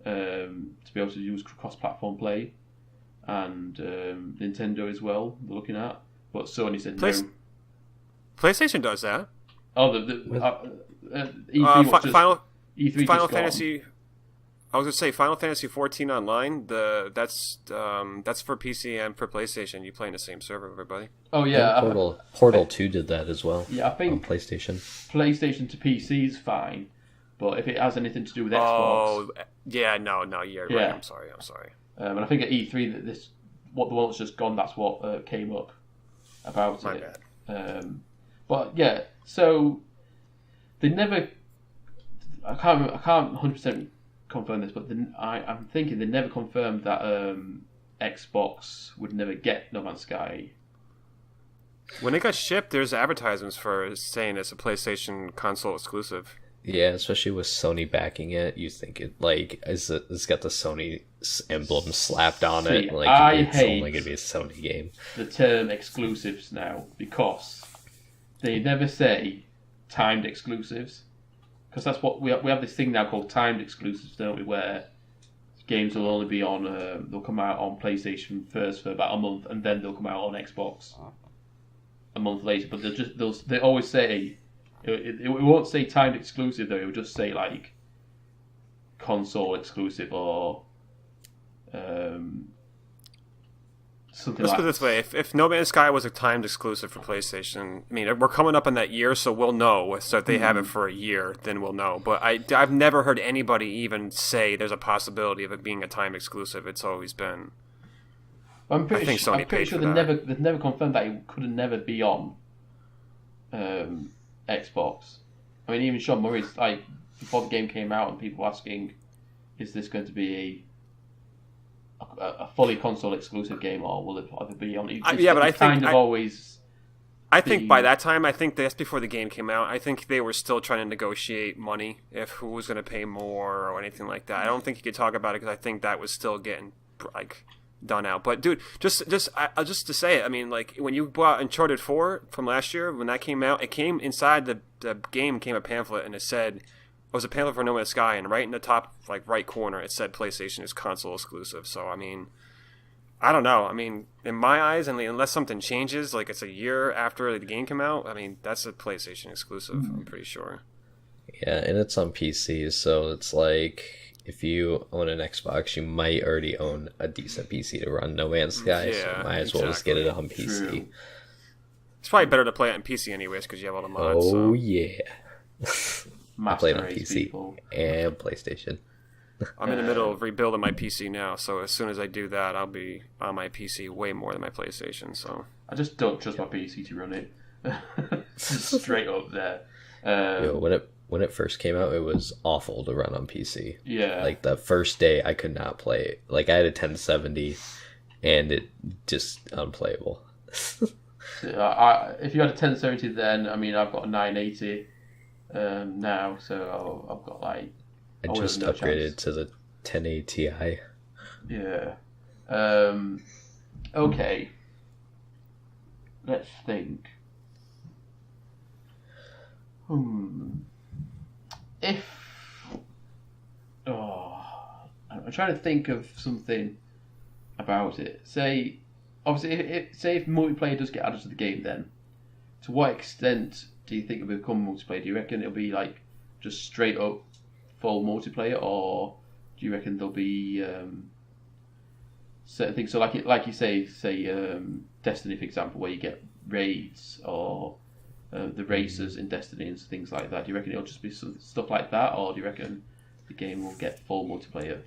to be able to use cross-platform play, and Nintendo as well. They're looking at, but Sony said no. PlayStation does that. Oh, E3 Final Fantasy. I was gonna say Final Fantasy 14 online. That's for PC and for PlayStation. You play in the same server, everybody. Oh yeah, Portal 2 did that as well. Yeah, I think on PlayStation. PlayStation to PC is fine, but if it has anything to do with Xbox, oh yeah, no, you're right. I'm sorry. And I think at E3 that the one that's just gone, that's what came up about My it. bad. But yeah, so they never. I can't 100% confirm this, but I'm thinking they never confirmed that Xbox would never get No Man's Sky. When it got shipped, there's advertisements for saying it's a PlayStation console exclusive. Yeah, especially with Sony backing it, you think it's got the Sony emblem slapped on it. Like, it's only going to be a Sony game. The term exclusives now, because they never say timed exclusives. Because that's what we have this thing now called timed exclusives, don't we? Where games will only be on, they'll come out on PlayStation first for about a month, and then they'll come out on Xbox a month later. But they always say it won't say timed exclusive though. It will just say like console exclusive or something. Let's like put it this way: if No Man's Sky was a timed exclusive for PlayStation, I mean, we're coming up on that year, so we'll know. So if they have it for a year, then we'll know. But I've never heard anybody even say there's a possibility of it being a timed exclusive. It's always been. I'm pretty sure that. they've never confirmed that it could never be on Xbox. I mean, even Sean Murray's like before the game came out, and people were asking, "Is this going to be a fully console exclusive game, or will it be on?" I think by that time, I think that's before the game came out. I think they were still trying to negotiate money, if who was going to pay more or anything like that. I don't think you could talk about it because I think that was still getting like done out. But dude, just to say it, I mean, like when you bought Uncharted 4 from last year, when that came out, it came inside the game came a pamphlet, and it was a pamphlet for No Man's Sky, and right in the top like right corner it said PlayStation is console exclusive. So I mean, I don't know. I mean, in my eyes, unless something changes, like it's a year after the game came out, I mean, that's a PlayStation exclusive. I'm pretty sure. Yeah, and it's on PC, so it's like if you own an Xbox, you might already own a decent PC to run No Man's Sky, so you might as well just get it on PC. True. It's probably better to play it on PC anyways, because you have all the mods. Oh, so. Yeah. I play it on PC and PlayStation. I'm in the middle of rebuilding my PC now, so as soon as I do that, I'll be on my PC way more than my PlayStation. So I just don't trust my PC to run it. Just straight up there. When it first came out, it was awful to run on PC. Yeah. Like the first day, I could not play it. Like I had a 1070, and it just unplayable. If you had a 1070, then I mean I've got a 980. now, so I've got like. I just upgraded to the 1080 Ti. Yeah. Okay. Let's think. If I'm trying to think of something about it. Say, obviously, say if multiplayer does get added to the game, then to what extent do you think it will become multiplayer? Do you reckon it'll be like just straight up full multiplayer, or do you reckon there'll be certain things? So, like you say, Destiny, for example, where you get raids or the races in Destiny and things like that. Do you reckon it'll just be some stuff like that, or do you reckon the game will get full multiplayer?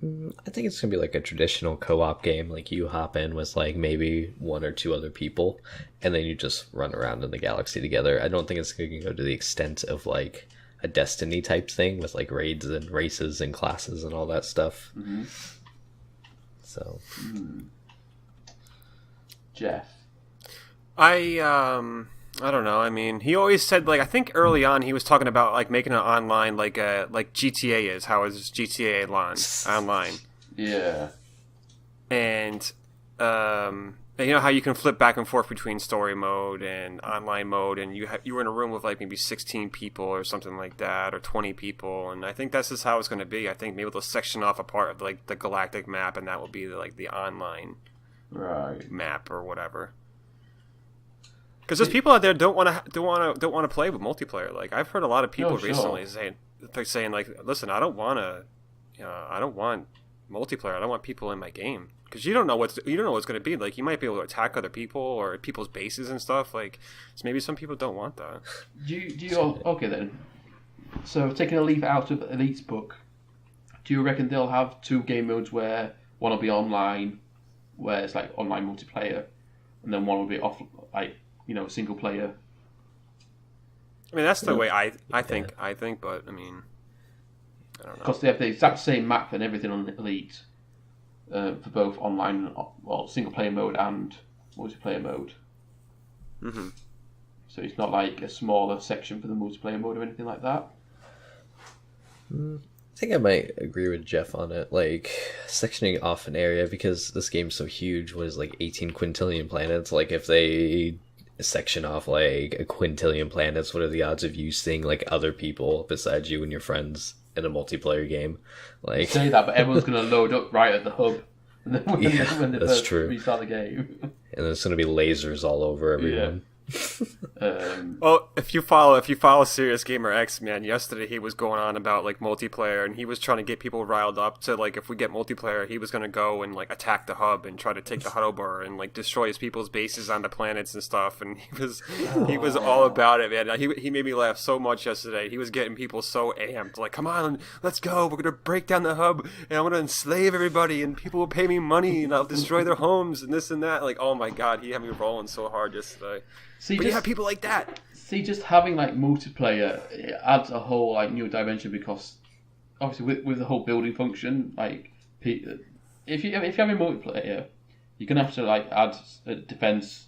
I think it's gonna be like a traditional co-op game. Like you hop in with like maybe one or two other people, and then you just run around in the galaxy together. I don't think it's gonna go to the extent of like a Destiny type thing with like raids and races and classes and all that stuff. Mm-hmm. So, Jeff, I don't know. I mean, he always said like I think early on he was talking about like making it online like GTA is. How is GTA online? Yeah. And you know how you can flip back and forth between story mode and online mode, and you were in a room with like maybe 16 people or something like that, or 20 people, and I think that's just how it's going to be. I think maybe they'll section off a part of like the galactic map, and that will be like the online map or whatever. Because there's people out there don't want to play with multiplayer. Like I've heard a lot of people recently saying like, listen, I don't want multiplayer. I don't want people in my game because you don't know what's going to be. Like you might be able to attack other people or people's bases and stuff. Like so maybe some people don't want that. Do you okay then? So taking a leaf out of Elite's book, do you reckon they'll have two game modes where one will be online, where it's like online multiplayer, and then one will be off like. Single player. I mean, that's the way I think, but I mean, I don't know. Because they have the exact same map and everything on Elite for both online, single player mode and multiplayer mode. Mm-hmm. So it's not like a smaller section for the multiplayer mode or anything like that. I think I might agree with Jeff on it, like sectioning off an area because this game's so huge. What is like 18 quintillion planets? Like if they section off like a quintillion planets, what are the odds of you seeing like other people besides you and your friends in a multiplayer game? Like you say that, but everyone's going to load up right at the hub when they that's first true. restart the game. And there's going to be lasers all over everyone. Well, if you follow Serious Gamer X, man, yesterday he was going on about like multiplayer, and he was trying to get people riled up to like if we get multiplayer, he was gonna go and like attack the hub and try to take the Huddlebar and like destroy his people's bases on the planets and stuff. And he was all about it, man. He made me laugh so much yesterday. He was getting people so amped, like, come on, let's go. We're gonna break down the hub, and I'm gonna enslave everybody, and people will pay me money, and I'll destroy their homes and this and that. Like, oh my god, he had me rolling so hard yesterday. But you have people like that. See, just having like multiplayer, it adds a whole like new dimension because obviously with the whole building function, like if you're having multiplayer, you're gonna have to like add a defense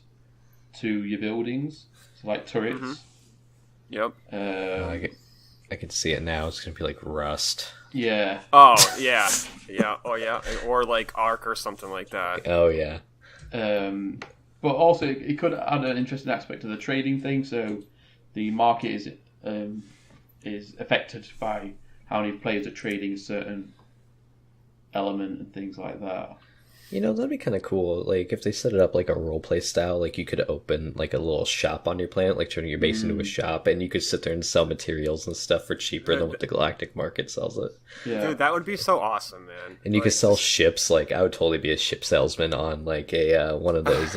to your buildings, so like turrets. Mm-hmm. Yep. I can see it now. It's gonna be like Rust. Yeah. Oh yeah, yeah. Oh yeah, or like Ark or something like that. Oh yeah. But also, it could add an interesting aspect to the trading thing. So, the market is affected by how many players are trading a certain element and things like that. You know, that'd be kind of cool. Like, if they set it up like a roleplay style, like you could open like a little shop on your planet, like turning your base into a shop, and you could sit there and sell materials and stuff for cheaper than what the galactic market sells it. Yeah. Dude, that would be so awesome, man. And you could sell ships. Like, I would totally be a ship salesman on like a one of those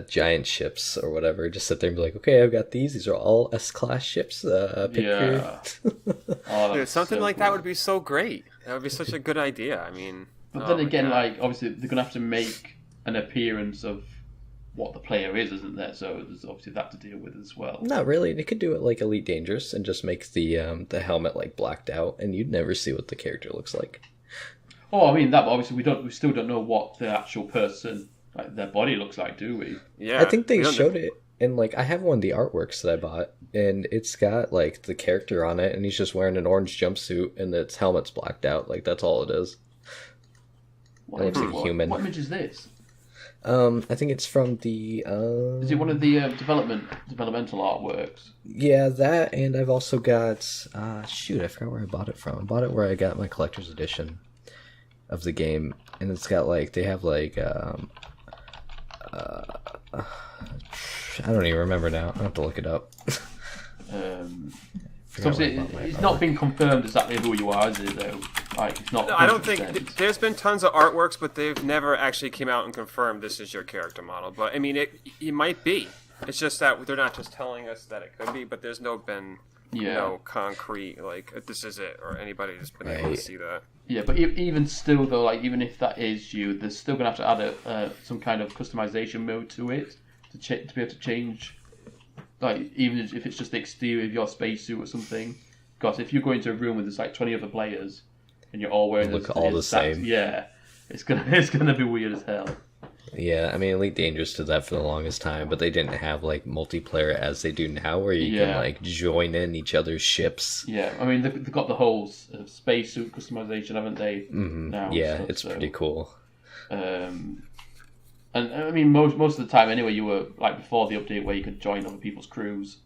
giant ships or whatever. Just sit there and be like, okay, I've got these. These are all S-class ships. Pick yeah. Dude, something so like that would be so great. That would be such a good idea. I mean... But then again, like, obviously, they're going to have to make an appearance of what the player is, isn't there? So there's obviously that to deal with as well. Not really. They could do it like Elite Dangerous and just make the helmet, like, blacked out, and you'd never see what the character looks like. Oh, I mean, that, but obviously, we still don't know what the actual person, like, their body looks like, do we? Yeah. I think they showed it And like I have one of the artworks that I bought, and it's got like the character on it, and he's just wearing an orange jumpsuit, and its helmet's blacked out. Like that's all it is. What, It looks like a human. What image is this? I think it's from the. Is it one of the developmental artworks? Yeah, that, and I've also got. Shoot, I forgot where I bought it from. I bought it where I got my collector's edition of the game, and it's got like they have like. I don't even remember now. I have to look it up. It's not been confirmed exactly who you are, is it? Though, like it's not. 100%. I don't think there's been tons of artworks, but they've never actually came out and confirmed this is your character model. But I mean, it might be. It's just that they're not just telling us that it could be, but there's no concrete like this is it, or anybody has been able to see that. Yeah, but even still, though, like even if that is you, there's still gonna have to add some kind of customization mode to it to be able to change. Like, even if it's just the exterior of your spacesuit or something. Because if you go into a room with there's like 20 other players and you're all wearing the same. Yeah, it's gonna be weird as hell. Yeah, I mean, Elite Dangerous did that for the longest time, but they didn't have like multiplayer as they do now, where you can like join in each other's ships. Yeah, I mean they've got the whole spacesuit customization, haven't they? Mm-hmm. Now, yeah, it's pretty cool. And I mean, most of the time, anyway, you were like before the update where you could join other people's crews.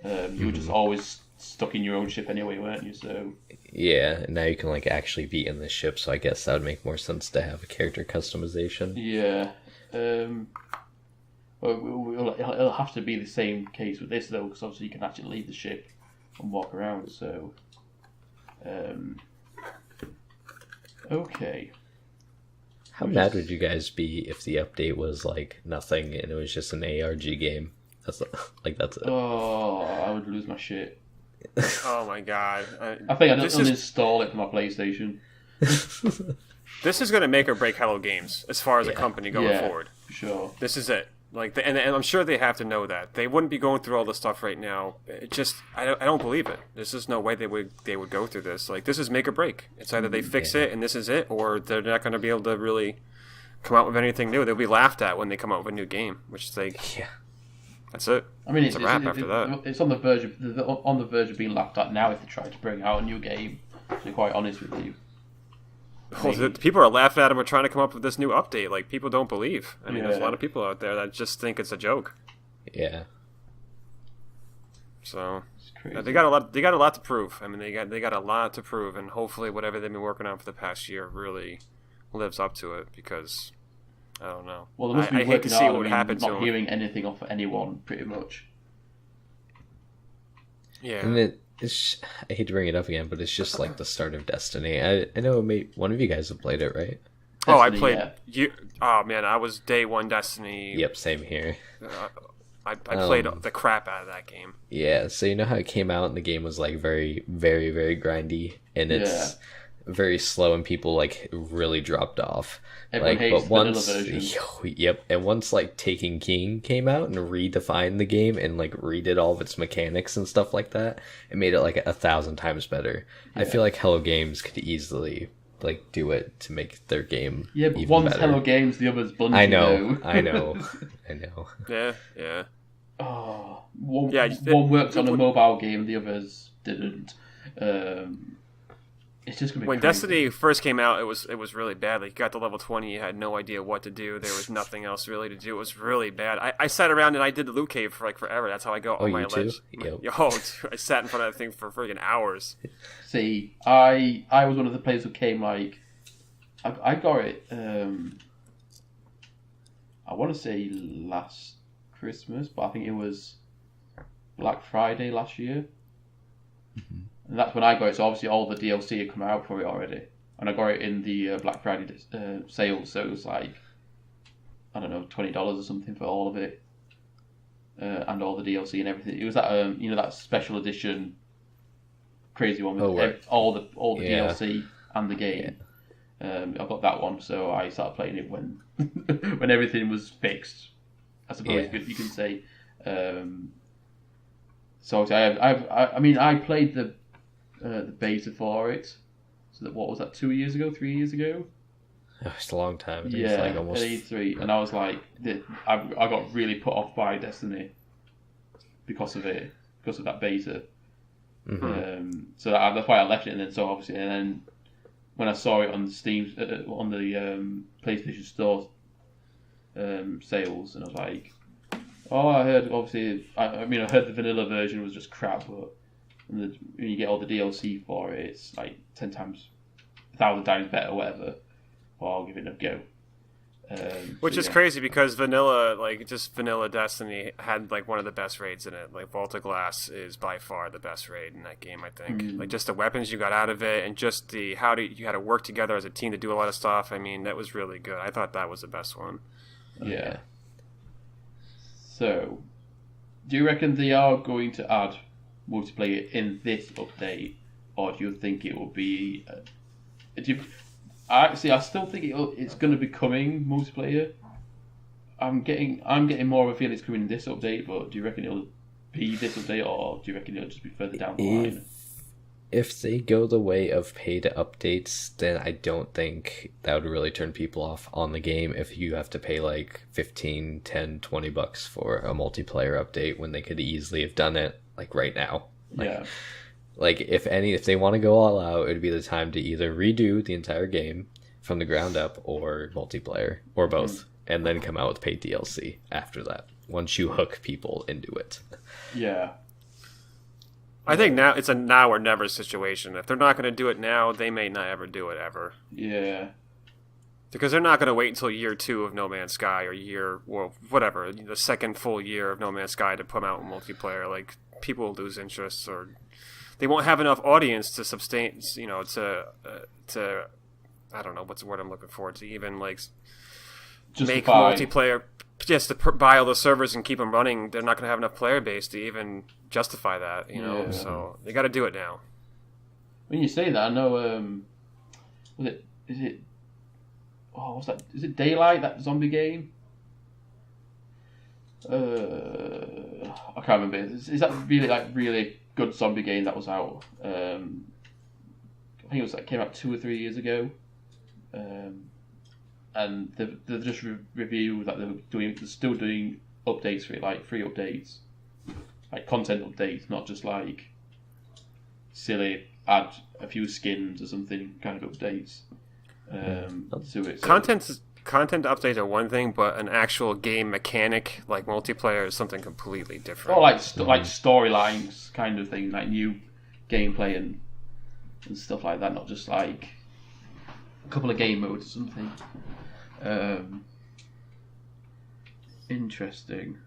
You were just always stuck in your own ship anyway, weren't you? So yeah, and now you can like actually be in the ship. So I guess that would make more sense to have a character customization. Yeah, well, it'll have to be the same case with this though, because obviously you can actually leave the ship and walk around. So, okay. How mad would you guys be if the update was like nothing and it was just an ARG game? That's it. Oh, I would lose my shit. Oh my god! I think I'd uninstall it from my PlayStation. This is going to make or break Hello Games as far as a company going forward. For sure. This is it. Like, and I'm sure they have to know that they wouldn't be going through all this stuff right now. It just, I don't believe it. There's just no way they would go through this. Like, this is make or break. It's either they fix it and this is it, or they're not going to be able to really come out with anything new. They'll be laughed at when they come out with a new game, which is like, that's it. I mean, it's a wrap after that. It's on the verge of being laughed at now if they try to bring out a new game. To be quite honest with you. Well, the people are laughing at him. We're trying to come up with this new update. Like, people don't believe. I mean, there's a lot of people out there that just think it's a joke. Yeah. So they got a lot. They got a lot to prove. I mean, they got a lot to prove, and hopefully, whatever they've been working on for the past year really lives up to it. Because I don't know. Well, they must be I hate to see what would happen to them. Not hearing anything off anyone, pretty much. Yeah. And I hate to bring it up again, but it's just like the start of Destiny. I know one of you guys have played it, right? Destiny, I played. Oh man, I was day one Destiny. Yep, same here. I played the crap out of that game. Yeah, so you know how it came out and the game was like very, very, very grindy, and it's very slow, and people like really dropped off. Everyone hates the vanilla version. Yep, and once like Taken King came out and redefined the game and like redid all of its mechanics and stuff like that, it made it like 1,000 times better. I feel like Hello Games could easily like do it to make their game but even one's better. Hello Games, the other's Bungie. I know. Yeah. Oh, one worked on a mobile game, the others didn't. It's just gonna be when crazy. Destiny first came out, it was really bad. Like, you got to level 20, you had no idea what to do. There was nothing else really to do. It was really bad. I sat around and I did the loot cave for like forever. That's how I got all my ledge. Yep. I sat in front of that thing for friggin' hours. See, I was one of the players who came like I got it. I want to say last Christmas, but I think it was Black Friday last year. Mm-hmm. And that's when I got it, so obviously all the DLC had come out for it already. And I got it in the Black Friday sale, so it was like, I don't know, $20 or something for all of it. And all the DLC and everything. It was that, that special edition crazy one with all the DLC and the game. I got that one, so I started playing it when when everything was fixed, I suppose you can say. So I played the beta for it. So that, what was that? 2 years ago, 3 years ago? Oh, it's a long time. It's like almost at E3, and I was like, I got really put off by Destiny because of it, because of that beta. So that's why I left it. And then obviously, and then when I saw it on Steam, on the PlayStation Store sales, and I was like, oh, I heard obviously, I mean, I heard the vanilla version was just crap, but when you get all the DLC for it, it's like 10 times, 1,000 times better, or whatever. Well, I'll give it a go. Which is crazy because vanilla Destiny had like one of the best raids in it. Like Vault of Glass is by far the best raid in that game, I think. Like just the weapons you got out of it, and just you had to work together as a team to do a lot of stuff. I mean, that was really good. I thought that was the best one. Yeah. So, do you reckon they are going to add multiplayer in this update, or do you think it will be? I still think it's going to be coming multiplayer. I'm getting more of a feeling it's coming in this update, but do you reckon it'll be this update, or do you reckon it'll just be further down the line? If they go the way of paid updates, then I don't think that would really turn people off on the game if you have to pay like 15, 10, 20 bucks for a multiplayer update when they could easily have done it like right now. Like if they want to go all out, it would be the time to either redo the entire game from the ground up or multiplayer or both, and then come out with paid DLC after that once you hook people into it. Yeah. I think now it's a now or never situation. If they're not going to do it now, they may not ever do it ever. Yeah. Because they're not going to wait until year 2 of No Man's Sky or whatever, the second full year of No Man's Sky to put out multiplayer. Like, people will lose interest, or they won't have enough audience to sustain, to I don't know what's the word I'm looking for, to even like make multiplayer. Just to buy all the servers and keep them running, they're not going to have enough player base to even justify that, Yeah. So they got to do it now. When you say that, I know. Is it? Oh, what's that? Is it Daylight, that zombie game? I can't remember. Is that really good zombie game that was out? I think it came out 2 or 3 years ago. And they've just revealed that they're still doing updates for it, like free updates, like content updates, not just like silly add a few skins or something kind of updates to it. Content updates are one thing, but an actual game mechanic like multiplayer is something completely different. Or like storylines kind of thing, like new gameplay and stuff like that, not just like a couple of game modes or something. Interesting.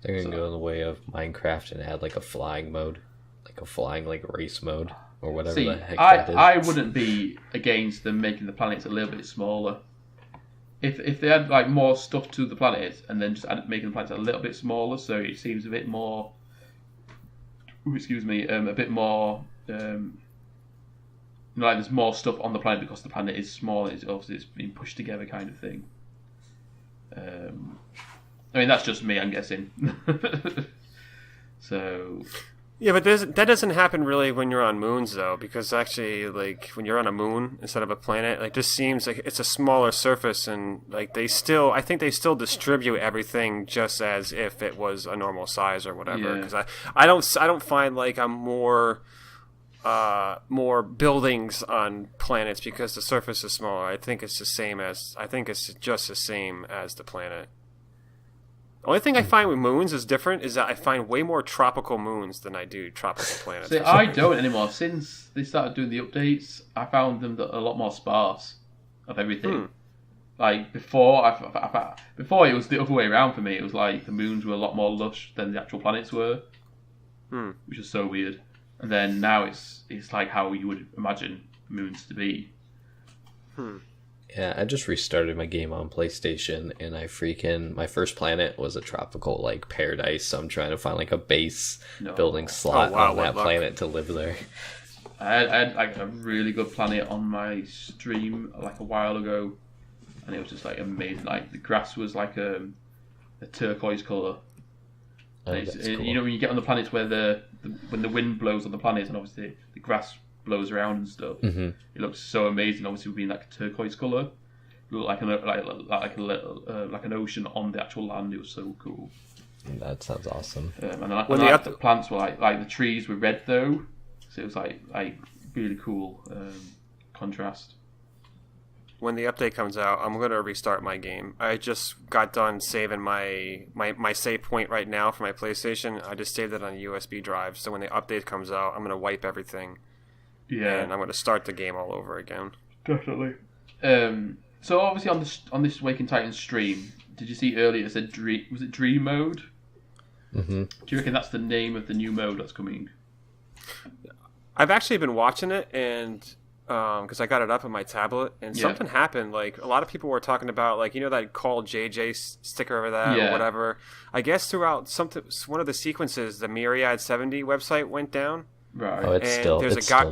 They're gonna go in the way of Minecraft and add like a flying mode, like a flying race mode or whatever the heck that is. I wouldn't be against them making the planets a little bit smaller. If they had like more stuff to the planet and then just making the planets a little bit smaller, so it seems a bit more. A bit more. Like there's more stuff on the planet because the planet is small. It's being pushed together, kind of thing. I mean, that's just me, I'm guessing. So. Yeah, but that doesn't happen really when you're on moons, though, because actually, like when you're on a moon instead of a planet, like just seems like it's a smaller surface, and like I think they still distribute everything just as if it was a normal size or whatever. Because I don't find like I'm more buildings on planets because the surface is smaller. I think it's just the same as the planet. The only thing I find with moons is different is that I find way more tropical moons than I do tropical planets. See, I don't anymore. Since they started doing the updates, I found them a lot more sparse of everything. Like before, before it was the other way around for me. It was like the moons were a lot more lush than the actual planets were, which is so weird. And then now it's like how you would imagine moons to be. Yeah, I just restarted my game on PlayStation, and my first planet was a tropical paradise. So I'm trying to find like a base building slot on that planet to live there. I had like a really good planet on my stream like a while ago, and it was just like amazing. Like the grass was like a turquoise color. Oh, that's cool. You know when you get on the planets where when the wind blows on the planets and obviously the grass blows around and stuff, it looks so amazing. Obviously, being like a turquoise color, it looked like an ocean on the actual land. It was so cool. That sounds awesome. And the plants were like the trees were red though, so it was like really cool contrast. When the update comes out, I'm going to restart my game. I just got done saving my save point right now for my PlayStation. I just saved it on a USB drive, so when the update comes out, I'm going to wipe everything. Yeah. And I'm going to start the game all over again. Definitely. So obviously on this Waking Titans stream, did you see earlier it said was it Dream Mode? Mm-hmm. Do you reckon that's the name of the new mode that's coming? I've actually been watching it, and because I got it up on my tablet, and something happened. Like, a lot of people were talking about, like, you know, that Call JJ sticker over that or whatever. I guess throughout one of the sequences, the Myriad 70 website went down. Right. Oh, it's still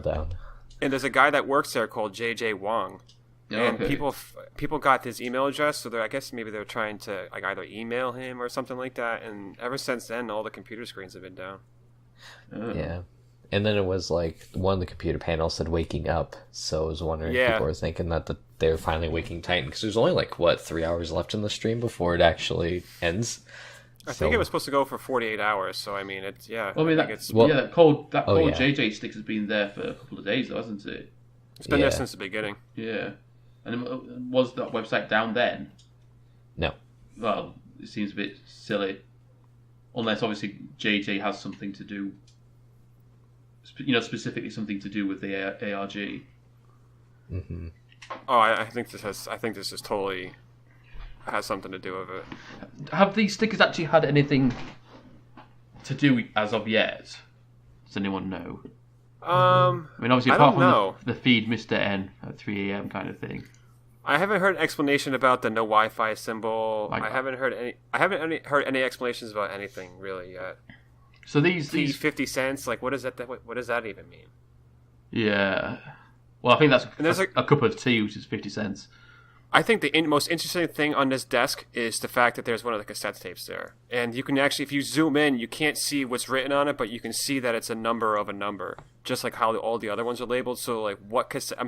down. And there's a guy that works there called JJ Wong. And people got his email address, so I guess maybe they're trying to like either email him or something like that. And ever since then, all the computer screens have been down. Yeah. And then it was like one of the computer panels said "waking up," so I was wondering if people were thinking that they were finally waking Titan, because there's only 3 hours left in the stream before it actually ends. I think it was supposed to go for 48 hours, so I mean it's Well, I mean that cold JJ stick has been there for a couple of days, though, hasn't it? It's been there since the beginning. Yeah, and was that website down then? No. Well, it seems a bit silly, unless obviously JJ has something to do. Specifically something to do with the ARG. Mm-hmm. Oh, I think this is totally has something to do with it. Have these stickers actually had anything to do as of yet? Does anyone know? I mean, obviously, apart from the feed Mr. N at 3 a.m. kind of thing. I haven't heard an explanation about the no Wi-Fi symbol. I haven't heard any explanations about anything really yet. So these 50 cents, like what does that even mean? Yeah, well, I think that's a cup of tea, which is 50 cents. I think the most interesting thing on this desk is the fact that there's one of the cassette tapes there, and you can actually, if you zoom in, you can't see what's written on it, but you can see that it's a number of a number, just like how all the other ones are labeled. So, like, what cassette?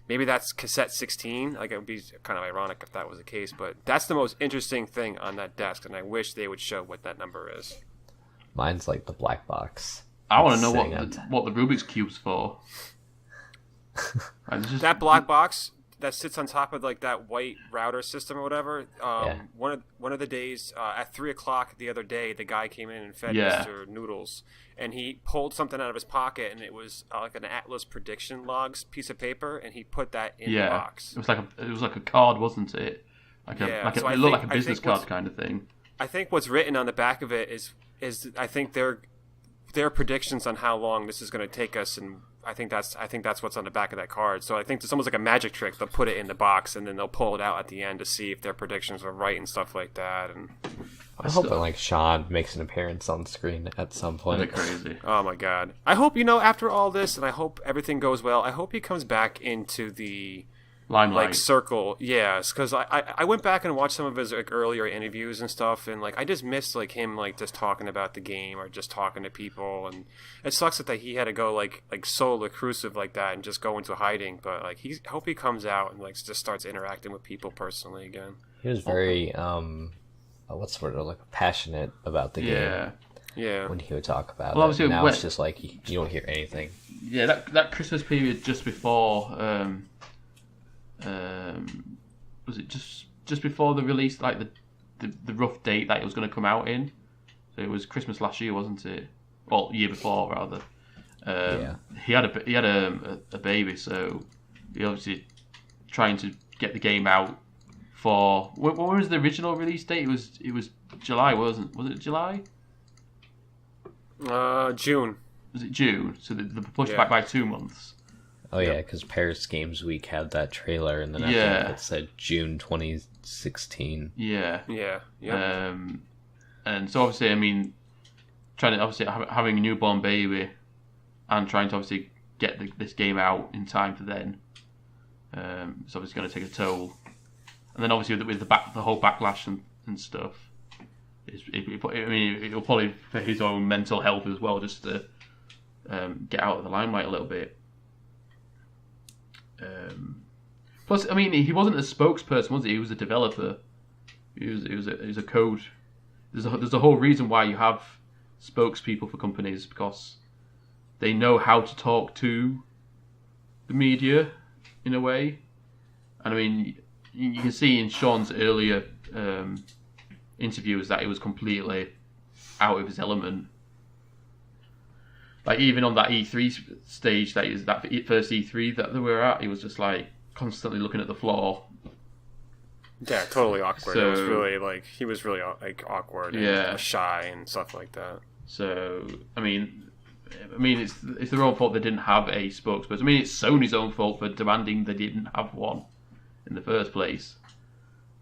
Maybe that's cassette 16. Like, it would be kind of ironic if that was the case, but that's the most interesting thing on that desk, and I wish they would show what that number is. Mine's like the black box. I want to know what the Rubik's Cube's for. That black box that sits on top of like that white router system or whatever. One of the days at 3:00 the other day, the guy came in and fed Mr. Noodles, and he pulled something out of his pocket, and it was like an Atlas prediction logs piece of paper, and he put that in the box. It was like a card, wasn't it? It looked like a business card kind of thing. I think what's written on the back of it is I think their predictions on how long this is going to take us, and I think that's what's on the back of that card. So I think it's almost like a magic trick. They'll put it in the box, and then they'll pull it out at the end to see if their predictions are right and stuff like that. And I'm hoping like Sean makes an appearance on screen at some point. That'd be crazy. Oh my god! I hope after all this, and I hope everything goes well. I hope he comes back into the limelight, like circle. Yes, because I went back and watched some of his like earlier interviews and stuff, and like I just missed like him like just talking about the game or just talking to people, and it sucks that he had to go like so reclusive like that and just go into hiding. But like I hope he comes out and like just starts interacting with people personally again. He was very passionate about the game. Yeah. When he would talk about it. Obviously, now it's just like you don't hear anything. Yeah, that Christmas period just before. Was it just before the release, like the rough date that it was going to come out in? So it was Christmas last year, wasn't it? Well, year before rather. He had a baby, so he obviously trying to get the game out for. What was the original release date? It was July, was it July? June. Was it June? So they pushed back by 2 months. Oh yeah, because Paris Games Week had that trailer, and then I think it said June 2016. Yeah. Yeah. And so obviously, I mean, having a newborn baby, and trying to obviously get this game out in time for then, it's obviously going to take a toll. And then obviously with the whole backlash and stuff, it'll probably for his own mental health as well, just to get out of the limelight a little bit. Plus, I mean, he wasn't a spokesperson, was he? He was a developer. He was a code there's a whole reason why you have spokespeople for companies, because they know how to talk to the media in a way. And I mean, you can see in Sean's earlier interviews that he was completely out of his element. Like even on that E3 stage, that first E3 that they were at, he was just like constantly looking at the floor. Yeah, totally awkward. So, it was really like he was really like awkward and shy and stuff like that. So I mean, it's their own fault they didn't have a spokesperson. I mean, it's Sony's own fault for demanding they didn't have one in the first place.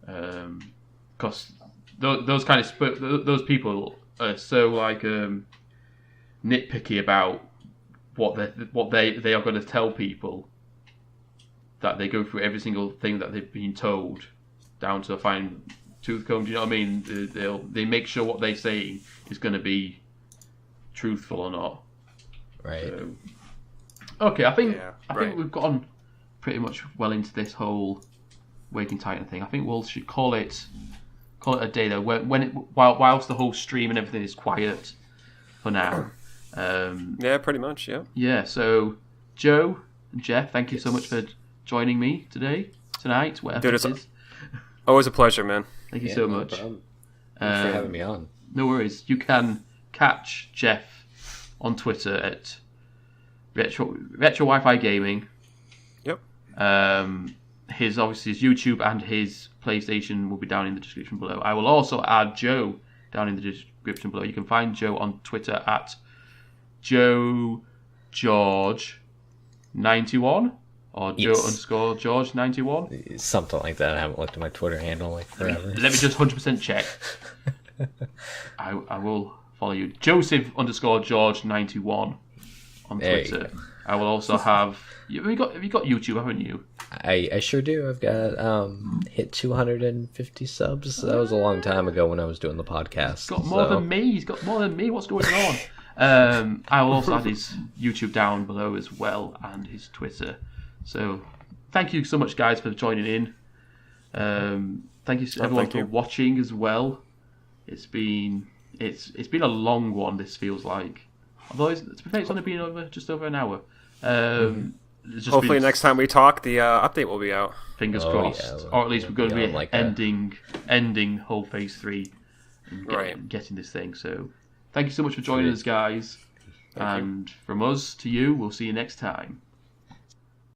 Because those kind of those people are so like nitpicky about what they are going to tell people, that they go through every single thing that they've been told down to a fine tooth comb. Do you know what I mean? They make sure what they're saying is going to be truthful or not. Right. So, okay, I think we've gotten pretty much well into this whole Waking Titan thing. I think we should call it a day though. Whilst the whole stream and everything is quiet for now. Yeah, pretty much. Yeah. Yeah. So Joe and Jeff, thank you so much for joining me tonight, whatever it is. Always a pleasure, man. Thank you so much. Thanks for having me on. No worries. You can catch Jeff on Twitter at Retro Wi-Fi Gaming. Yep. His YouTube and his PlayStation will be down in the description below. I will also add Joe down in the description below. You can find Joe on Twitter at JoeGeorge91 or Joe_George91. Something like that. I haven't looked at my Twitter handle like forever. Let me just 100% check. I will follow you. Joseph_George91 on Twitter. I will also have. Have you got YouTube, haven't you? I sure do. I've got hit 250 subs. That was a long time ago when I was doing the podcast. He's got more than me. What's going on? I will also add his YouTube down below as well, and his Twitter. So thank you so much, guys, for joining in. Thank you to everyone for watching as well. It's been a long one. This feels like, although it's only been just over an hour. Hopefully next time we talk, the update will be out. Fingers crossed, or at least we're going to be ending whole phase 3 and getting this thing. So thank you so much for joining us, guys. And from us to you, we'll see you next time.